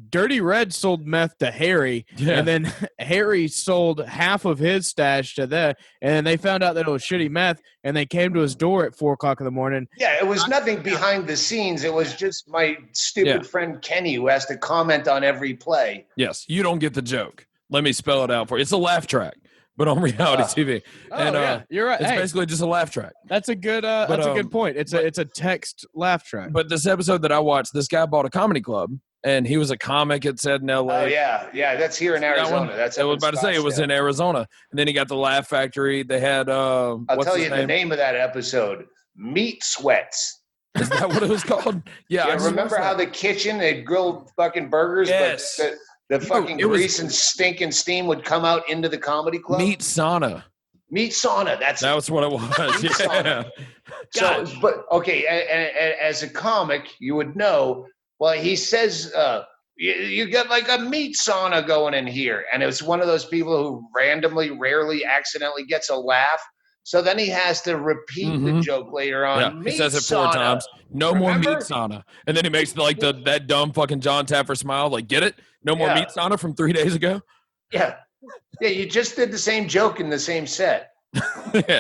Dirty Red sold meth to Harry, Yeah. and then Harry sold half of his stash to them, and then they found out that it was shitty meth, and they came to his door at 4:00 in the morning. Yeah, it was nothing behind the scenes. It was just my stupid Yeah. friend Kenny who has to comment on every play. Yes, you don't get the joke. Let me spell it out for you. It's a laugh track, but on reality TV. And you're right. it's Hey, basically just a laugh track. that's a good. That's a good point. It's a text laugh track. But this episode that I watched, this guy bought a comedy club, and he was a comic. It said in LA. Oh yeah, that's here in That Arizona. one? That's I up was in about to say it was Scottsdale. in Arizona, and then he got the Laugh Factory. They had I'll what's tell his you the name of that episode: Meat Sweats. Is that what it was called? Yeah, I Yeah, just remember watched how that. the kitchen they grilled fucking burgers, Yes. but the fucking it was- grease and stink and steam would come out into the comedy club? Meat Sauna? Meat sauna. That's That was what it was. Meat Yeah. sauna. So, but okay, as a comic, you would know. Well, he says you got like a meat sauna going in here, and it's one of those people who randomly, rarely, accidentally gets a laugh. So then he has to repeat the joke later on. Yeah, he Meat says it 4 sauna. times. No more Remember? meat sauna. And then he makes like that dumb fucking John Taffer smile. Like, get it? No more Yeah. meat sauna from 3 days ago? Yeah, you just did the same joke in the same set. Yeah,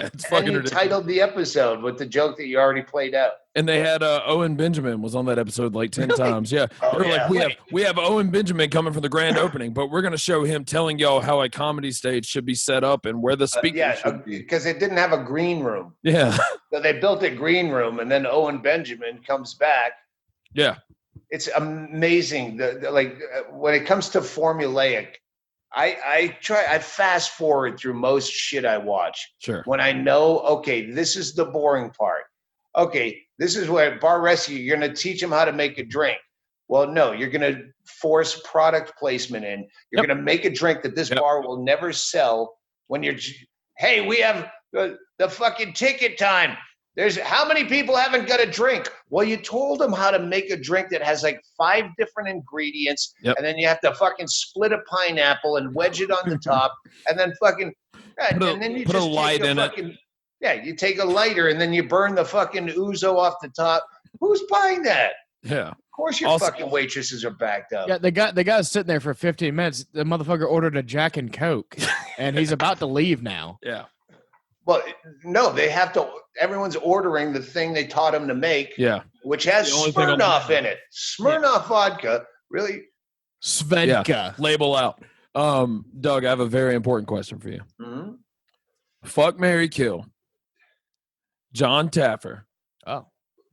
it's And fucking you ridiculous. titled the episode with the joke that you already played out. And they had Owen Benjamin was on that episode like 10 times. Yeah. Oh, They were yeah. like, we have Owen Benjamin coming for the grand opening, but we're going to show him telling y'all how a comedy stage should be set up and where the speakers should be. because it didn't have a green room. Yeah. So they built a green room, and then Owen Benjamin comes back. Yeah. It's amazing. When it comes to formulaic, I fast forward through most shit I watch. Sure. When I know, okay, this is the boring part. Okay, this is where Bar Rescue, you're going to teach them how to make a drink. Well, no, you're going to force product placement in. You're Yep. going to make a drink that this Yep. bar will never sell when you're, hey, we have the fucking ticket time. There's how many people haven't got a drink? Well, you told them how to make a drink that has like 5 different ingredients, Yep. and then you have to fucking split a pineapple and wedge it on the top, and then fucking, and then you put a just light take in it. fucking, yeah, you take a lighter and then you burn the fucking ouzo off the top. Who's buying that? Yeah. Of course, your Also- fucking waitresses are backed up. Yeah, the guy's sitting there for 15 minutes. The motherfucker ordered a Jack and Coke, and he's about to leave now. Yeah. Well, no, they have to. Everyone's ordering the thing they taught them to make, Yeah. which has The only thing on Smirnoff the- in it. Smirnoff vodka, really? Svedka. Label out. Doug, I have a very important question for you. Mm-hmm. Fuck, marry, kill. John Taffer, Oh.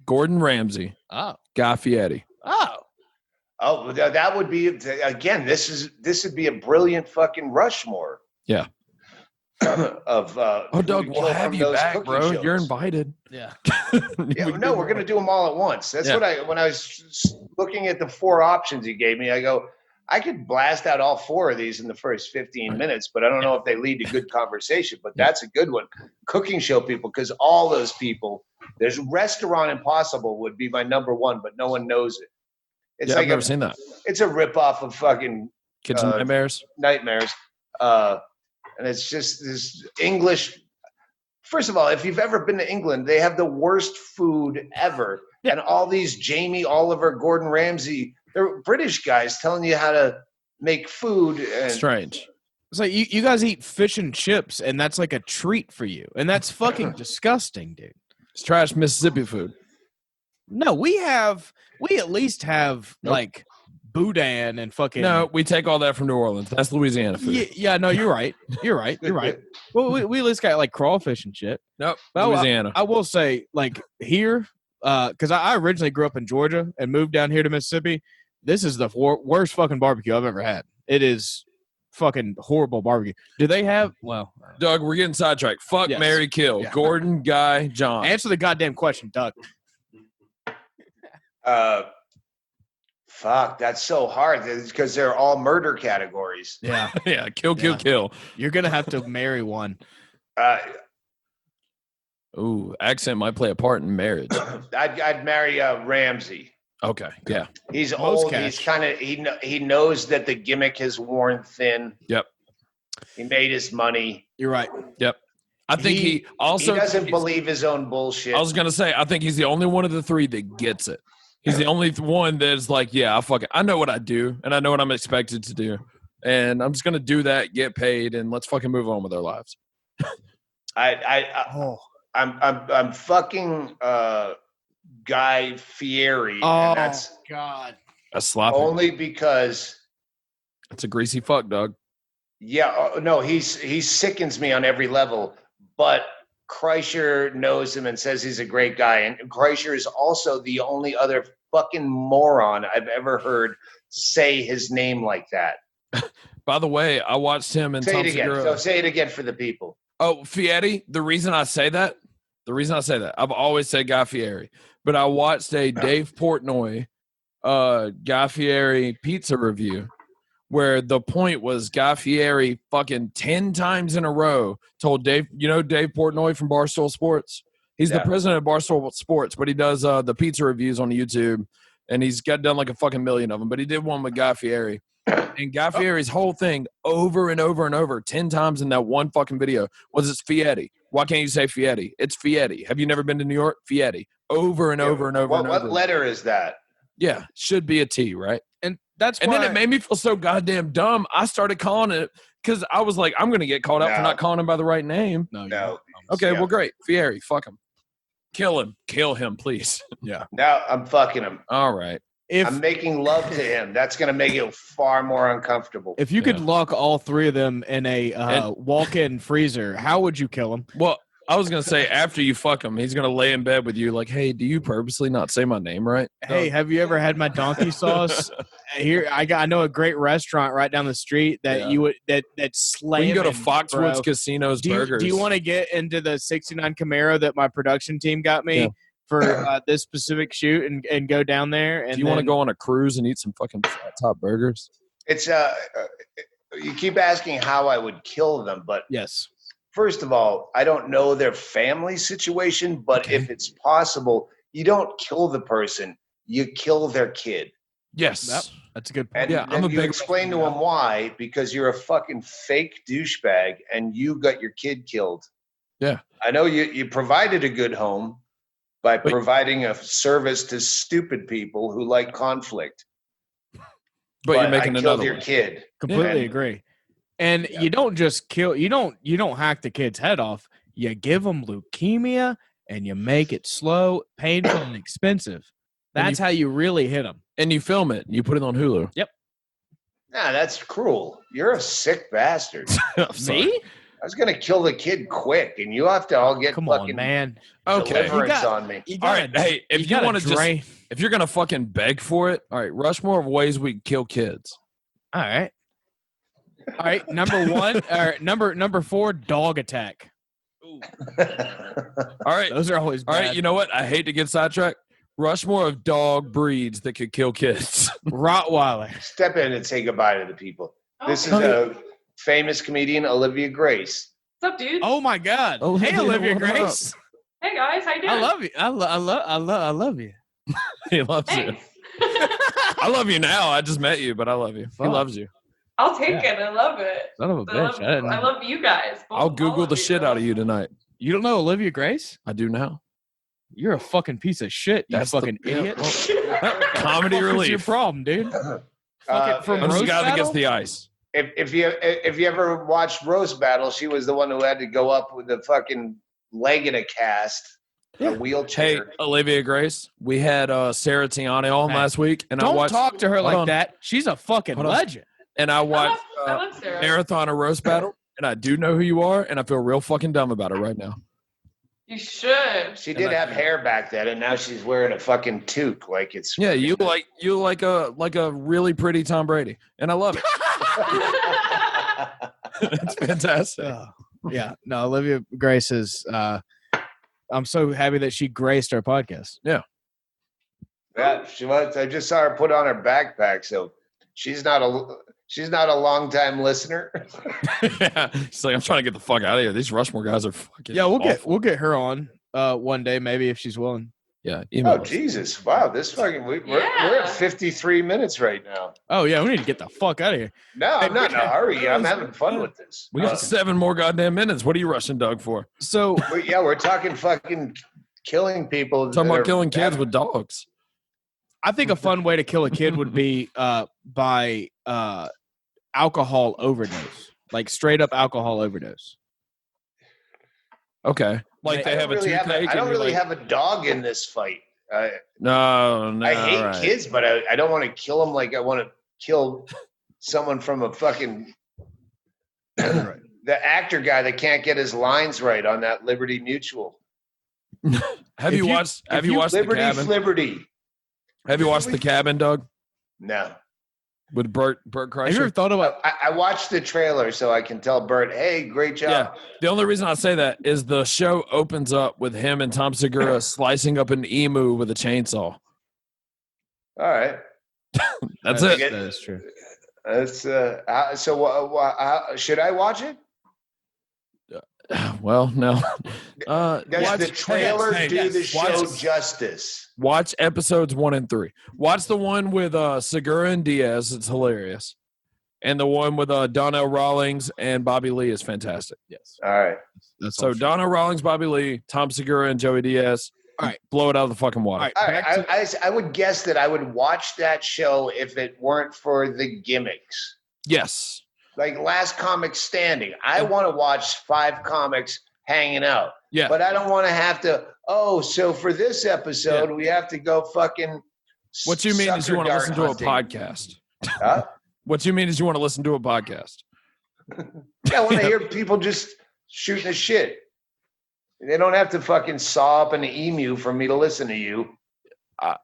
Gordon Ramsay, Oh. Guy Fieri. Oh. Oh, that would be again. This would be a brilliant fucking Rushmore. Yeah. Of who Doug, to we'll kill have from you those back, cooking bro. shows. You're invited. Yeah. Yeah, no, we're gonna do them all at once. That's Yeah. when I was looking at the 4 options you gave me. I go, I could blast out all 4 of these in the first 15 minutes, but I don't know if they lead to good conversation. But that's a good one. Cooking show people, because all those people. There's Restaurant Impossible would be my number 1, but no one knows it. It's Yeah, like I've never seen that. It's a ripoff of fucking Kitchen Nightmares. Nightmares. And it's just this English. First of all, if you've ever been to England, they have the worst food ever. Yeah. And all these Jamie Oliver, Gordon Ramsay, they're British guys telling you how to make food. And Strange. It's like you guys eat fish and chips, and that's like a treat for you. And that's fucking disgusting, dude. It's trash Mississippi food. No, we at least have Nope. like boudin and fucking. No, we take all that from New Orleans. That's Louisiana food. Yeah, no, you're right. You're right. Well, we at least got like crawfish and shit. Nope. But Louisiana. I will say, like here, because I originally grew up in Georgia and moved down here to Mississippi. This is the worst fucking barbecue I've ever had. It is fucking horrible barbecue. Do they have? Well, Doug, we're getting sidetracked. Fuck, Yes. marry, kill. Yeah. Gordon, Guy, John. answer the goddamn question, Doug. fuck, that's so hard because they're all murder categories. Yeah, Yeah, kill, Yeah. kill. you're gonna have to marry one. Ooh, accent might play a part in marriage. I'd marry Ramsay. Okay, yeah. He's Most old. cash. He's kind of he knows that the gimmick has worn thin. Yep. He made his money. You're right. I think he also He doesn't believe his own bullshit. I was gonna say, I think he's the only one of the 3 that gets it. He's the only one that's like, yeah, I know what I do, and I know what I'm expected to do, and I'm just gonna do that, get paid, and let's fucking move on with our lives. I'm fucking Guy Fieri. Oh And that's God. A slap. only because It's a greasy fuck, Doug. yeah, no, he sickens me on every level. But Kreischer knows him and says he's a great guy, and Kreischer is also the only other fucking moron I've ever heard say his name like that. By the way, I watched him in Say Tom it again. Segura. So say it again for the people. Oh, Fieri. The reason I say that, I've always said Guy Fieri, but I watched a Dave Portnoy, Guy Fieri pizza review, where the point was Guy Fieri fucking 10 times in a row told Dave, Dave Portnoy from Barstool Sports. He's the Yeah. president of Barstool Sports, but he does the pizza reviews on YouTube, and he's got done like a fucking million of them. But he did one with Guy Fieri. And Guy Fieri's whole thing over and over and over 10 times in that one fucking video was it's Fieri. Why can't you say Fieri? It's Fieri. Have you never been to New York? Fieri. Over and over and over and What over. letter is that? Yeah, should be a T, right? And that's And why then it made me feel so goddamn dumb. I started calling it because I was like, I'm going to get called out for No. not calling him by the right name. No. Okay, Yeah. well, great. Fieri, fuck him. Kill him. Kill him, please. Now I'm fucking him. All right. I'm making love to him. That's going to make it far more uncomfortable. If you could Yeah. lock all 3 of them in a walk-in freezer, how would you kill them? Well, I was going to say after you fuck him, he's going to lay in bed with you like, hey, do you purposely not say my name right? Hey, have you ever had my donkey sauce? Here, I know a great restaurant right down the street that Yeah. you would that's We slamming. can go to Foxwoods bro. Casino's Do Burgers. you want to get into the '69 Camaro that my production team got me Yeah. for this specific shoot and go down there? And Do you want to go on a cruise and eat some fucking flat top burgers? It's you keep asking how I would kill them, but Yes. first of all, I don't know their family situation, but Okay. if it's possible, you don't kill the person, you kill their kid. Yes. Yep. That's a good point. And Yeah, then I'm a you big- explain to them why, because you're a fucking fake douchebag and you got your kid killed. Yeah. I know you provided a good home by But- providing a service to stupid people who like conflict. But you're making I killed another your one. kid. Completely And- agree. And Yeah. you don't just kill. You don't hack the kid's head off. You give them leukemia, and you make it slow, painful, and expensive. And That's how you really hit them. And you film it. And you put it on Hulu. Nah, that's cruel. You're a sick bastard. I'm sorry. Me? I was gonna kill the kid quick, and you have to all get Come fucking on, man. Okay. deliverance You got- on me. You All right. Hey, if you want to drain. just, if you're gonna fucking beg for it, all right. Rushmore of ways we can kill kids. All right. All right. Number 1 or number 4, dog attack. All right. Those are always All bad. right. You know what? I hate to get sidetracked. Rushmore of dog breeds that could kill kids. Rottweiler. Step in and say goodbye to the people. This is Okay. a famous comedian, Olivia Grace. What's up, dude? Oh my God. Olivia, Hey, Olivia what up? Grace. Hey guys, how you doing? I love you. I love you. He loves you. Thanks. I love you now. I just met you, but I love you. He Fuck. loves you. I'll take it. I love it. Son of a bitch. I didn't. I love you guys. I'll Google the shit out of you tonight. You don't know Olivia Grace? I do now. You're a fucking piece of shit. You That's the- fucking yeah, idiot. Comedy What's your relief. problem, dude? Fucking from I'm just Roast the guy that Battle? gets the ice. If you ever watched Roast Battle, she was the one who had to go up with the fucking leg in a cast, a Hey, wheelchair. Olivia Grace. We had Sarah Tiani on Man, last week, and I Don't watched. talk to her Hold like on. that. She's a fucking Hold on. legend. And I watched I love Sarah. Marathon of Roast Battle, and I do know who you are, and I feel real fucking dumb about it right now. You should. She did have hair back then, and now she's wearing a fucking toque like it's. Yeah, you like a really pretty Tom Brady, and I love it. It's fantastic. Yeah. No, Olivia Grace is. I'm so happy that she graced our podcast. Yeah, she was. I just saw her put on her backpack, so she's not a long time listener. Yeah. She's like, I'm trying to get the fuck out of here. These Rushmore guys are fucking. Yeah, awful. we'll get her on one day maybe if she's willing. Yeah. Email Oh us. Jesus! Wow, this fucking we're Yeah. at 53 minutes right now. Oh yeah, we need to get the fuck out of here. No, I'm not in a hurry. I'm having fun with this. We got 7 more goddamn minutes. What are you rushing, Doug, for? So We're talking fucking killing people. Talking that about are killing kids bad. with dogs. I think a fun way to kill a kid would be by alcohol overdose, like straight up alcohol overdose. Okay. Like they I have don't a really have toothache. I don't and you're really like, have a dog in this fight. No, I hate right. kids, but I don't want to kill them like I want to kill someone from a fucking the actor guy that can't get his lines right on that Liberty Mutual. Have you watched the Liberty cabin? Flibberty. Have you watched the cabin, Doug? No. With Bert Have you ever Kreischer? thought about? I watched the trailer so I can tell Bert, hey, great job. Yeah. The only reason I say that is the show opens up with him and Tom Segura slicing up an emu with a chainsaw. All right. That's I it. get- That is true. That's should I watch it? Well, no. Does the trailer do the show watch, justice? watch episodes 1 and 3. Watch the one with Segura and Diaz. It's hilarious. And the one with Donnell Rawlings and Bobby Lee is fantastic. Yes. All right. That's So all true. Donnell Rawlings, Bobby Lee, Tom Segura, and Joey Diaz. All right. Blow it out of the fucking water. All All right. right. back to- I would guess that I would watch that show if it weren't for the gimmicks. Yes. Like Last Comic Standing. I want to watch 5 comics hanging out. Yeah. But I don't want to have to, so for this episode, we have to go fucking. What you mean is you want to listen to a hunting. podcast. Huh? What you mean is you want to listen to a podcast. Yeah, I want to hear people just shooting the shit. They don't have to fucking saw up an emu for me to listen to you.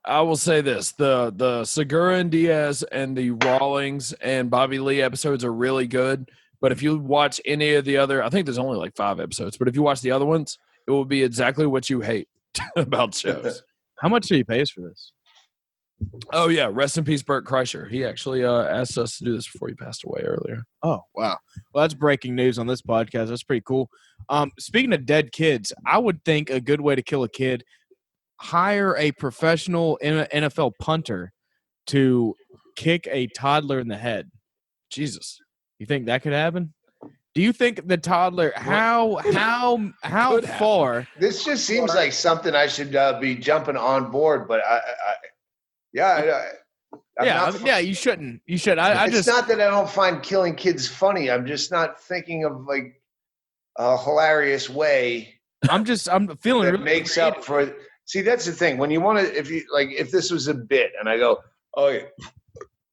I will say this: the Segura and Diaz and the Rawlings and Bobby Lee episodes are really good. But if you watch any of the other, I think there's only like 5 episodes. But if you watch the other ones, it will be exactly what you hate about shows. How much do you pay us for this? Oh yeah, rest in peace, Bert Kreischer. He actually asked us to do this before he passed away earlier. Oh, wow. Well, that's breaking news on this podcast. That's pretty cool. Speaking of dead kids, I would think a good way to kill a kid, hire a professional NFL punter to kick a toddler in the head. Jesus. You think that could happen? Do you think the toddler, how Could far? This just seems like something I should be jumping on board, but You shouldn't. You should. I it's just not that I don't find killing kids funny. I'm just not thinking of like a hilarious way I'm feeling that really makes up for. See, that's the thing. When you want to, if this was a bit, and I go, oh, yeah,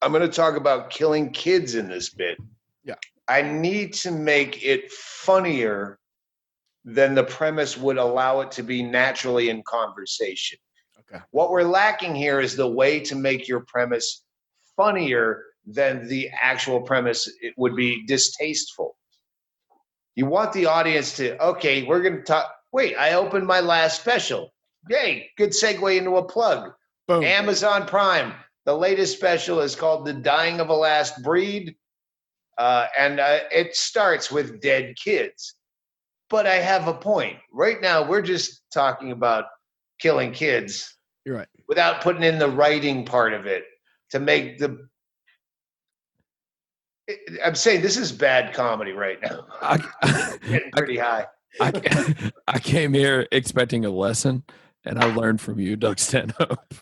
I'm going to talk about killing kids in this bit. Yeah, I need to make it funnier than the premise would allow it to be naturally in conversation. Okay. What we're lacking here is the way to make your premise funnier than the actual premise. It would be distasteful. You want the audience to, okay, we're going to talk. Wait, I opened my last special. Yay, good segue into a plug. Boom. Amazon Prime. The latest special is called The Dying of a Last Breed. And it starts with dead kids. But I have a point. Right now, we're just talking about killing kids. You're right. Without putting in the writing part of it to make the. I'm saying this is bad comedy right now. Getting pretty high. I came here expecting a lesson, and I learned from you, Doug Stanhope.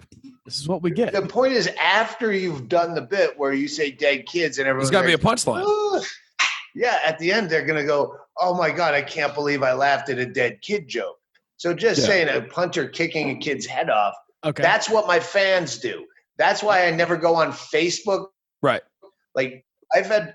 This is what we get. The point is, after you've done the bit where you say dead kids and everyone's There's got to be a like, punchline. "Ugh." Yeah, at the end, they're going to go, oh my God, I can't believe I laughed at a dead kid joke. So just saying a punter kicking a kid's head off, Okay. that's what my fans do. That's why I never go on Facebook. Right. Like, I've had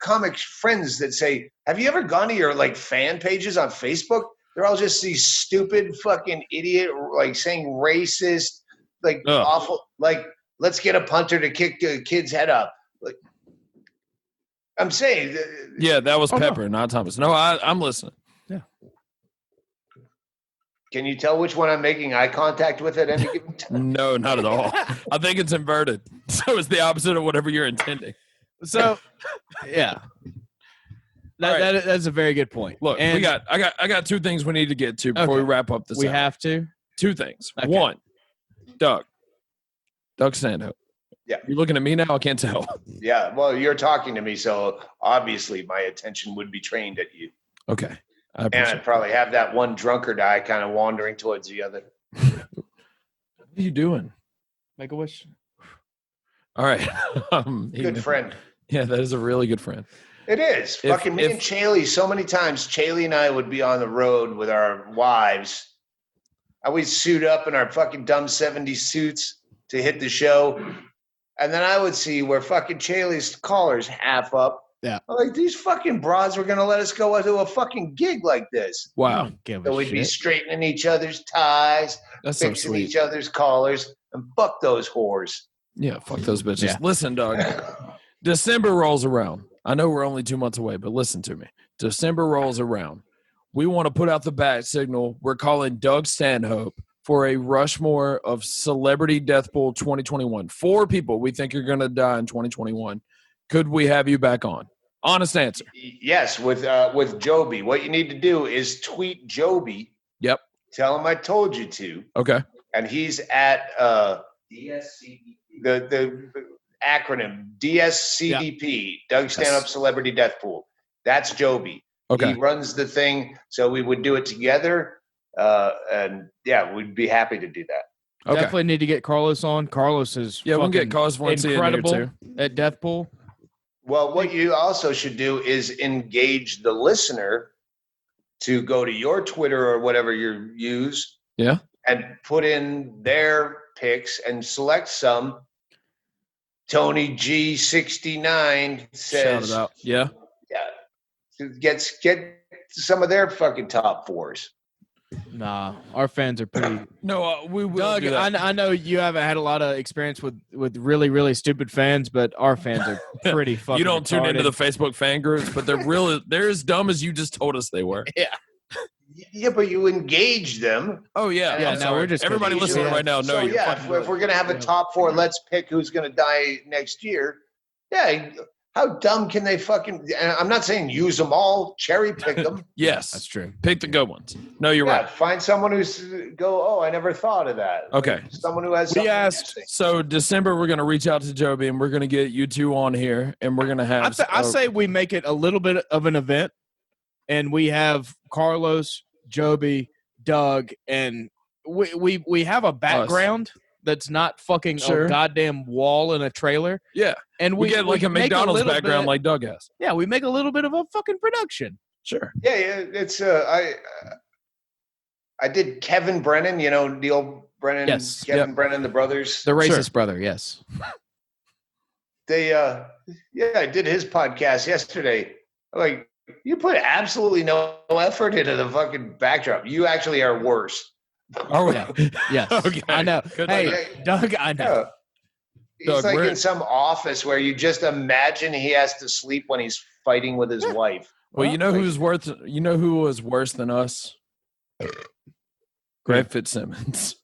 comic friends that say, have you ever gone to your like fan pages on Facebook? They're all just these stupid fucking idiot, like saying racist, like awful, like let's get a punter to kick a kid's head off. Like, I'm saying. Yeah, that was Pepper, not Thomas. No, I'm listening. Yeah. Can you tell which one I'm making eye contact with at any given time? No, not at all. I think it's inverted. So it's the opposite of whatever you're intending. So, yeah. That's a very good point. Look, and I got two things we need to get to before we wrap up this. We hour. have to. Two things. Okay. One, Doug Stanhope. Yeah. You're looking at me now? I can't tell. Yeah, well, you're talking to me, so obviously my attention would be trained at you. Okay. And I'd probably have that one drunkard eye kind of wandering towards the other. What are you doing? Make a wish. All right. Good friend. Yeah, that is a really good friend. It is. Fucking me and Chaley, so many times, Chaley and I would be on the road with our wives. I would suit up in our fucking dumb 70s suits to hit the show. And then I would see where fucking Chaley's collar's half up. Yeah. I'm like, these fucking broads were going to let us go to a fucking gig like this. Wow. So we'd be straightening each other's ties, That's so fixing sweet. each other's collars, and fuck those whores. Yeah, fuck those bitches. Yeah. Listen, Doug. December rolls around. I know we're only 2 months away, but listen to me. December rolls around. We want to put out the bat signal. We're calling Doug Stanhope for a Rushmore of Celebrity Death Pool 2021. 4 people we think are going to die in 2021. Could we have you back on? Honest answer. Yes, with Joby. What you need to do is tweet Joby. Yep. Tell him I told you to. Okay. And he's at the acronym DSCDP, Doug Stanhope Celebrity Death Pool. That's Joby. Okay. He runs the thing, so we would do it together. And yeah, we'd be happy to do that. Okay. Definitely need to get Carlos on. Carlos is Yeah, we'll get Carlos once incredible too. at Death Pool. Well, what you also should do is engage the listener to go to your Twitter or whatever you use. Yeah. And put in their picks and select some. Tony G69 says, Shout it out. Yeah. Yeah, get some of their fucking top 4s. Nah, our fans are pretty. No, we will Doug, do that. I know you haven't had a lot of experience with really, really stupid fans, but our fans are pretty fucking You don't tune into retarded. the Facebook fan groups, but they're as dumb as you just told us they were. Yeah. Yeah, but you engage them. Oh yeah, Yeah, I'm no, sorry. we're just Everybody kidding. listening Yeah. right now. No, So you're yeah, fucking if we're gonna have a top 4, let's pick who's gonna die next year. Yeah, how dumb can they fucking? And I'm not saying use them all, cherry pick them. yes, That's true. Pick the good ones. No, you're Yeah, right. find someone who's go. Oh, I never thought of that. Okay. Like, someone who has We something asked. interesting. So December, we're gonna reach out to Joby, and we're gonna get you two on here, and we're gonna have. I say we make it a little bit of an event, and we have Carlos, Joby, Doug, and we have a background that's not fucking Sure. a goddamn wall in a trailer. Yeah, And we get like a make McDonald's little background, bit- like Doug has. yeah, we make a little bit of a fucking production. Sure. Yeah, it's I did Kevin Brennan, you know, Neil Brennan, Yes. Kevin Brennan, the brothers. The racist Sure. brother, yes. They I did his podcast yesterday. Like, you put absolutely no effort into the fucking backdrop. You actually are worse. Oh Yeah. Yes. Okay. I know. Good Hey, luck. Doug, I know. Yeah. He's Doug, like we're- in some office where you just imagine he has to sleep when he's fighting with his wife. Well, you know who's worth? You know who was worse than us? Greg Fitzsimmons.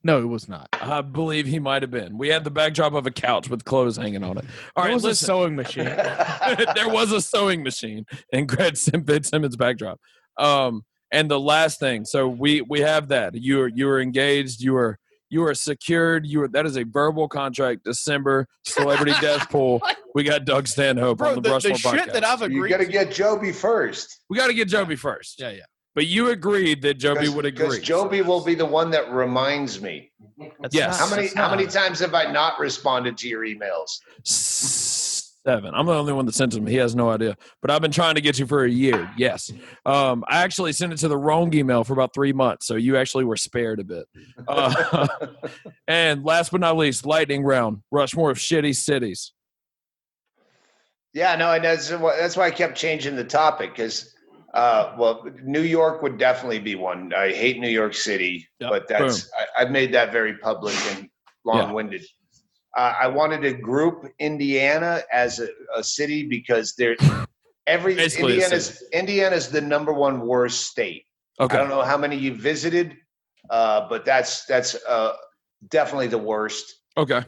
No, it was not. I believe he might have been. We had the backdrop of a couch with clothes hanging on it. All It right, was listen. a sewing machine. There was a sewing machine in Greg Fitzsimmons' backdrop. And the last thing, so we have that. You were engaged. You are secured. That is a verbal contract. December celebrity death pool. We got Doug Stanhope Bro, on the Rushmore shit podcast. that I've You agreed got to to. get Joby first. We got to get Joby first. Yeah, yeah. But you agreed that Joby would agree. Because Joby will be the one that reminds me. That's Yes. How many times have I not responded to your emails? 7. I'm the only one that sent him. He has no idea. But I've been trying to get you for a year. Yes. I actually sent it to the wrong email for about 3 months. So you actually were spared a bit. And last but not least, lightning round. Rushmore of shitty cities. Yeah, no, and that's why I kept changing the topic because, well, New York would definitely be one. I hate New York City, Yep. but that's I've made that very public and long-winded. I wanted to group Indiana as a city because Basically a Indiana's the number one worst state. Okay. I don't know how many you visited, but that's definitely the worst. Okay.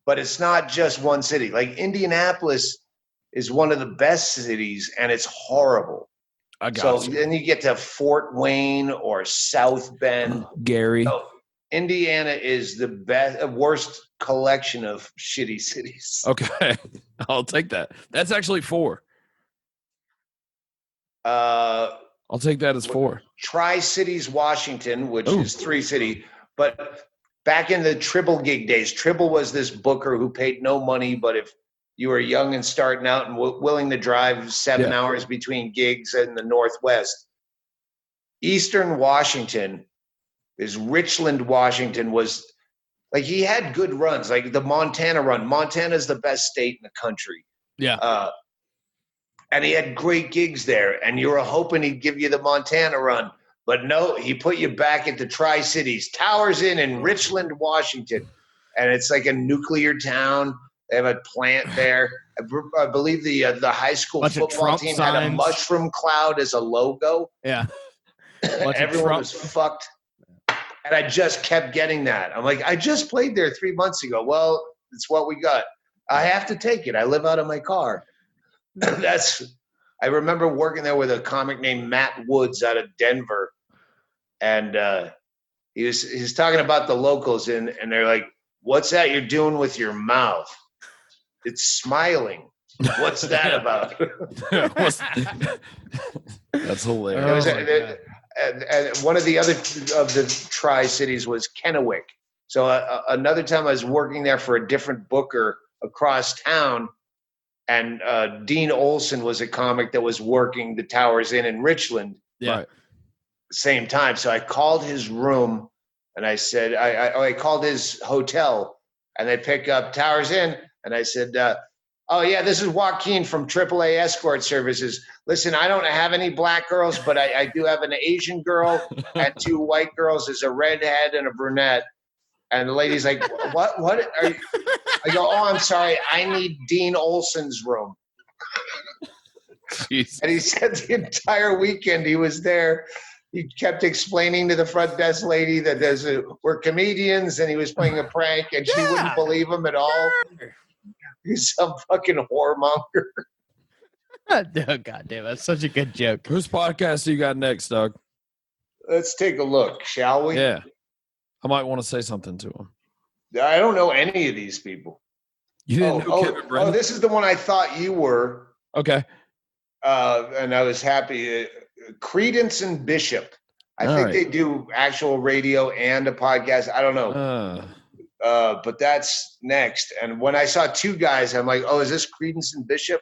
But it's not just one city. Like Indianapolis is one of the best cities, and it's horrible. I got So you. then you get to Fort Wayne or South Bend. Gary. So Indiana is the worst collection of shitty cities. Okay. I'll take that. That's actually 4. I'll take that as 4. Tri-Cities, Washington, which Ooh. is 3 city. But back in the Tribble gig days, Tribble was this booker who paid no money, but if you were young and starting out and willing to drive 7 hours between gigs in the Northwest, Eastern Washington is Richland, Washington was like, he had good runs, like the Montana run. Montana is the best state in the country. Yeah. And he had great gigs there, and you were hoping he'd give you the Montana run. But no, he put you back at the Tri-Cities, Towers Inn in Richland, Washington. And it's like a nuclear town. They have a plant there. I believe the high school Bunch of football Trump team had a signs. mushroom cloud as a logo. Yeah. Bunch of Everyone Trump- was fucked. And I just kept getting that. I'm like, I just played there 3 months ago. Well, it's what we got. I have to take it. I live out of my car. I remember working there with a comic named Matt Woods out of Denver. And he's talking about the locals, and they're like, what's that you're doing with your mouth? It's smiling. What's that about? That's It hilarious. was, and one of the other of the Tri-Cities was Kennewick. So another time I was working there for a different booker across town, and Dean Olson was a comic that was working the Towers Inn in Richland. Yeah. Right. Same time. So I called his room, and I said, I called his hotel, and they pick up Towers Inn, and I said, oh yeah, this is Joaquin from AAA Escort Services. Listen, I don't have any black girls, but I do have an Asian girl and 2 white girls. There's a redhead and a brunette. And the lady's like, what are you? I go, oh, I'm sorry. I need Dean Olson's room. Jeez. And he said the entire weekend he was there, he kept explaining to the front desk lady that we're comedians, and he was playing a prank, and she wouldn't believe him at all. He's some fucking whoremonger. Oh, God damn, that's such a good joke. Whose podcast do you got next, Doug? Let's take a look, shall we? Yeah. I might want to say something to him. I don't know any of these people. You didn't know Kevin Brennan? This is the one I thought you were. Okay. And I was happy. Credence and Bishop. I think they do actual radio and a podcast. I don't know. But that's next. And when I saw two guys, I'm like, oh, is this Credence and Bishop?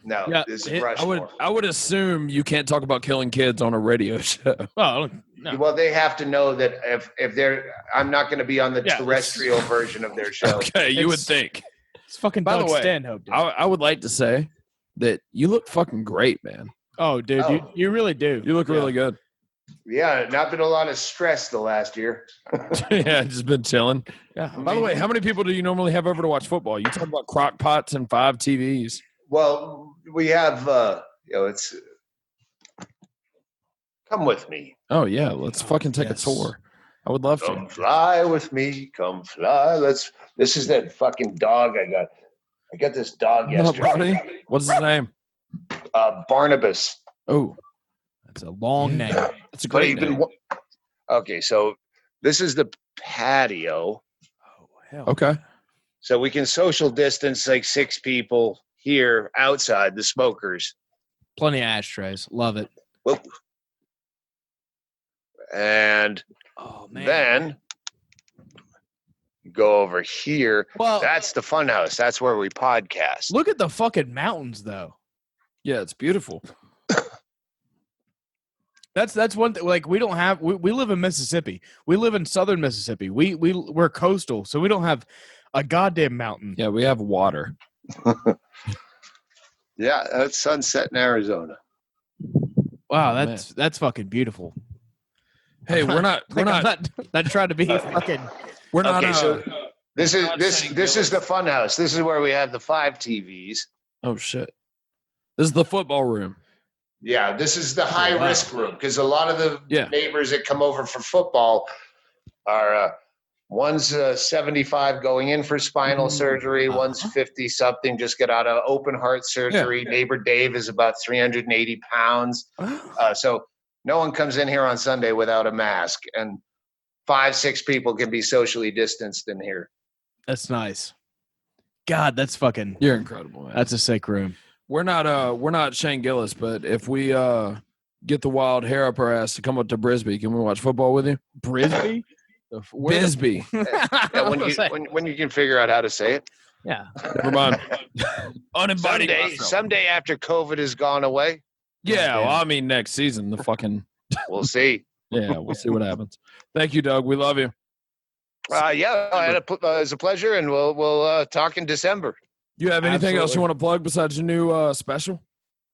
No, this is Rushmore. I would assume you can't talk about killing kids on a radio show. Oh, no. Well, they have to know that if they're, I'm not going to be on the terrestrial version of their show. Okay, you would think. It's fucking By the way, Stanhope. Dude. I would like to say that you look fucking great, man. Oh, dude, you really do. You look really good. Yeah, not been a lot of stress the last year. Yeah, just been chilling. Yeah. By the way, how many people do you normally have over to watch football? You talk about crock pots and 5 TVs. Well, we have, it's come with me. Oh, yeah. Let's fucking take a tour. I would love Come to. fly with me. Come fly. This is that fucking dog I got. I got this dog yesterday. What's his name? Barnabas. Oh, that's a long name. That's a great name. Okay, so this is the patio. Oh, hell. Okay. So we can social distance like 6 people here outside, the smokers. Plenty of ashtrays. Love it. Whoop. And then go over here. Well, that's the fun house. That's where we podcast. Look at the fucking mountains, though. Yeah, it's beautiful. That's one thing. Like we don't have. We live in Mississippi. We live in southern Mississippi. We're coastal, so we don't have a goddamn mountain. Yeah, we have water. Yeah, that's sunset in Arizona. Wow, that's fucking beautiful. Hey, we're not trying to be fucking. We're not. Okay, so this is the fun house. This is where we have the 5 TVs. Oh shit! This is the football room. Yeah, this is the high risk room because a lot of the neighbors that come over for football are one's 75 going in for spinal surgery, one's 50 something just get out of open heart surgery. Yeah. Neighbor Dave is about 380 pounds. So no one comes in here on Sunday without a mask, and 5-6 people can be socially distanced in here. That's nice. God, that's fucking. You're incredible, man. That's a sick room. We're not Shane Gillis, but if we get the wild hair up our ass to come up to Brisbane, can we watch football with you? Brisbane? Bisbee. Yeah, when you can figure out how to say it. Yeah. Never mind. Uninvited. Someday after COVID has gone away. Yeah, well, I mean next season, the fucking. We'll see. Yeah, we'll see what happens. Thank you, Doug. We love you. It was a pleasure, and we'll talk in December. You have anything else you want to plug besides your new special?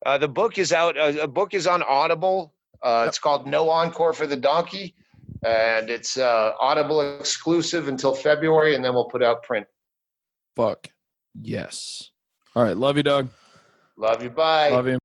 The book is out. A book is on Audible. It's called No Encore for the Donkey, and it's Audible exclusive until February, and then we'll put out print. Fuck yes. All right, love you, Doug. Love you. Bye. Love you.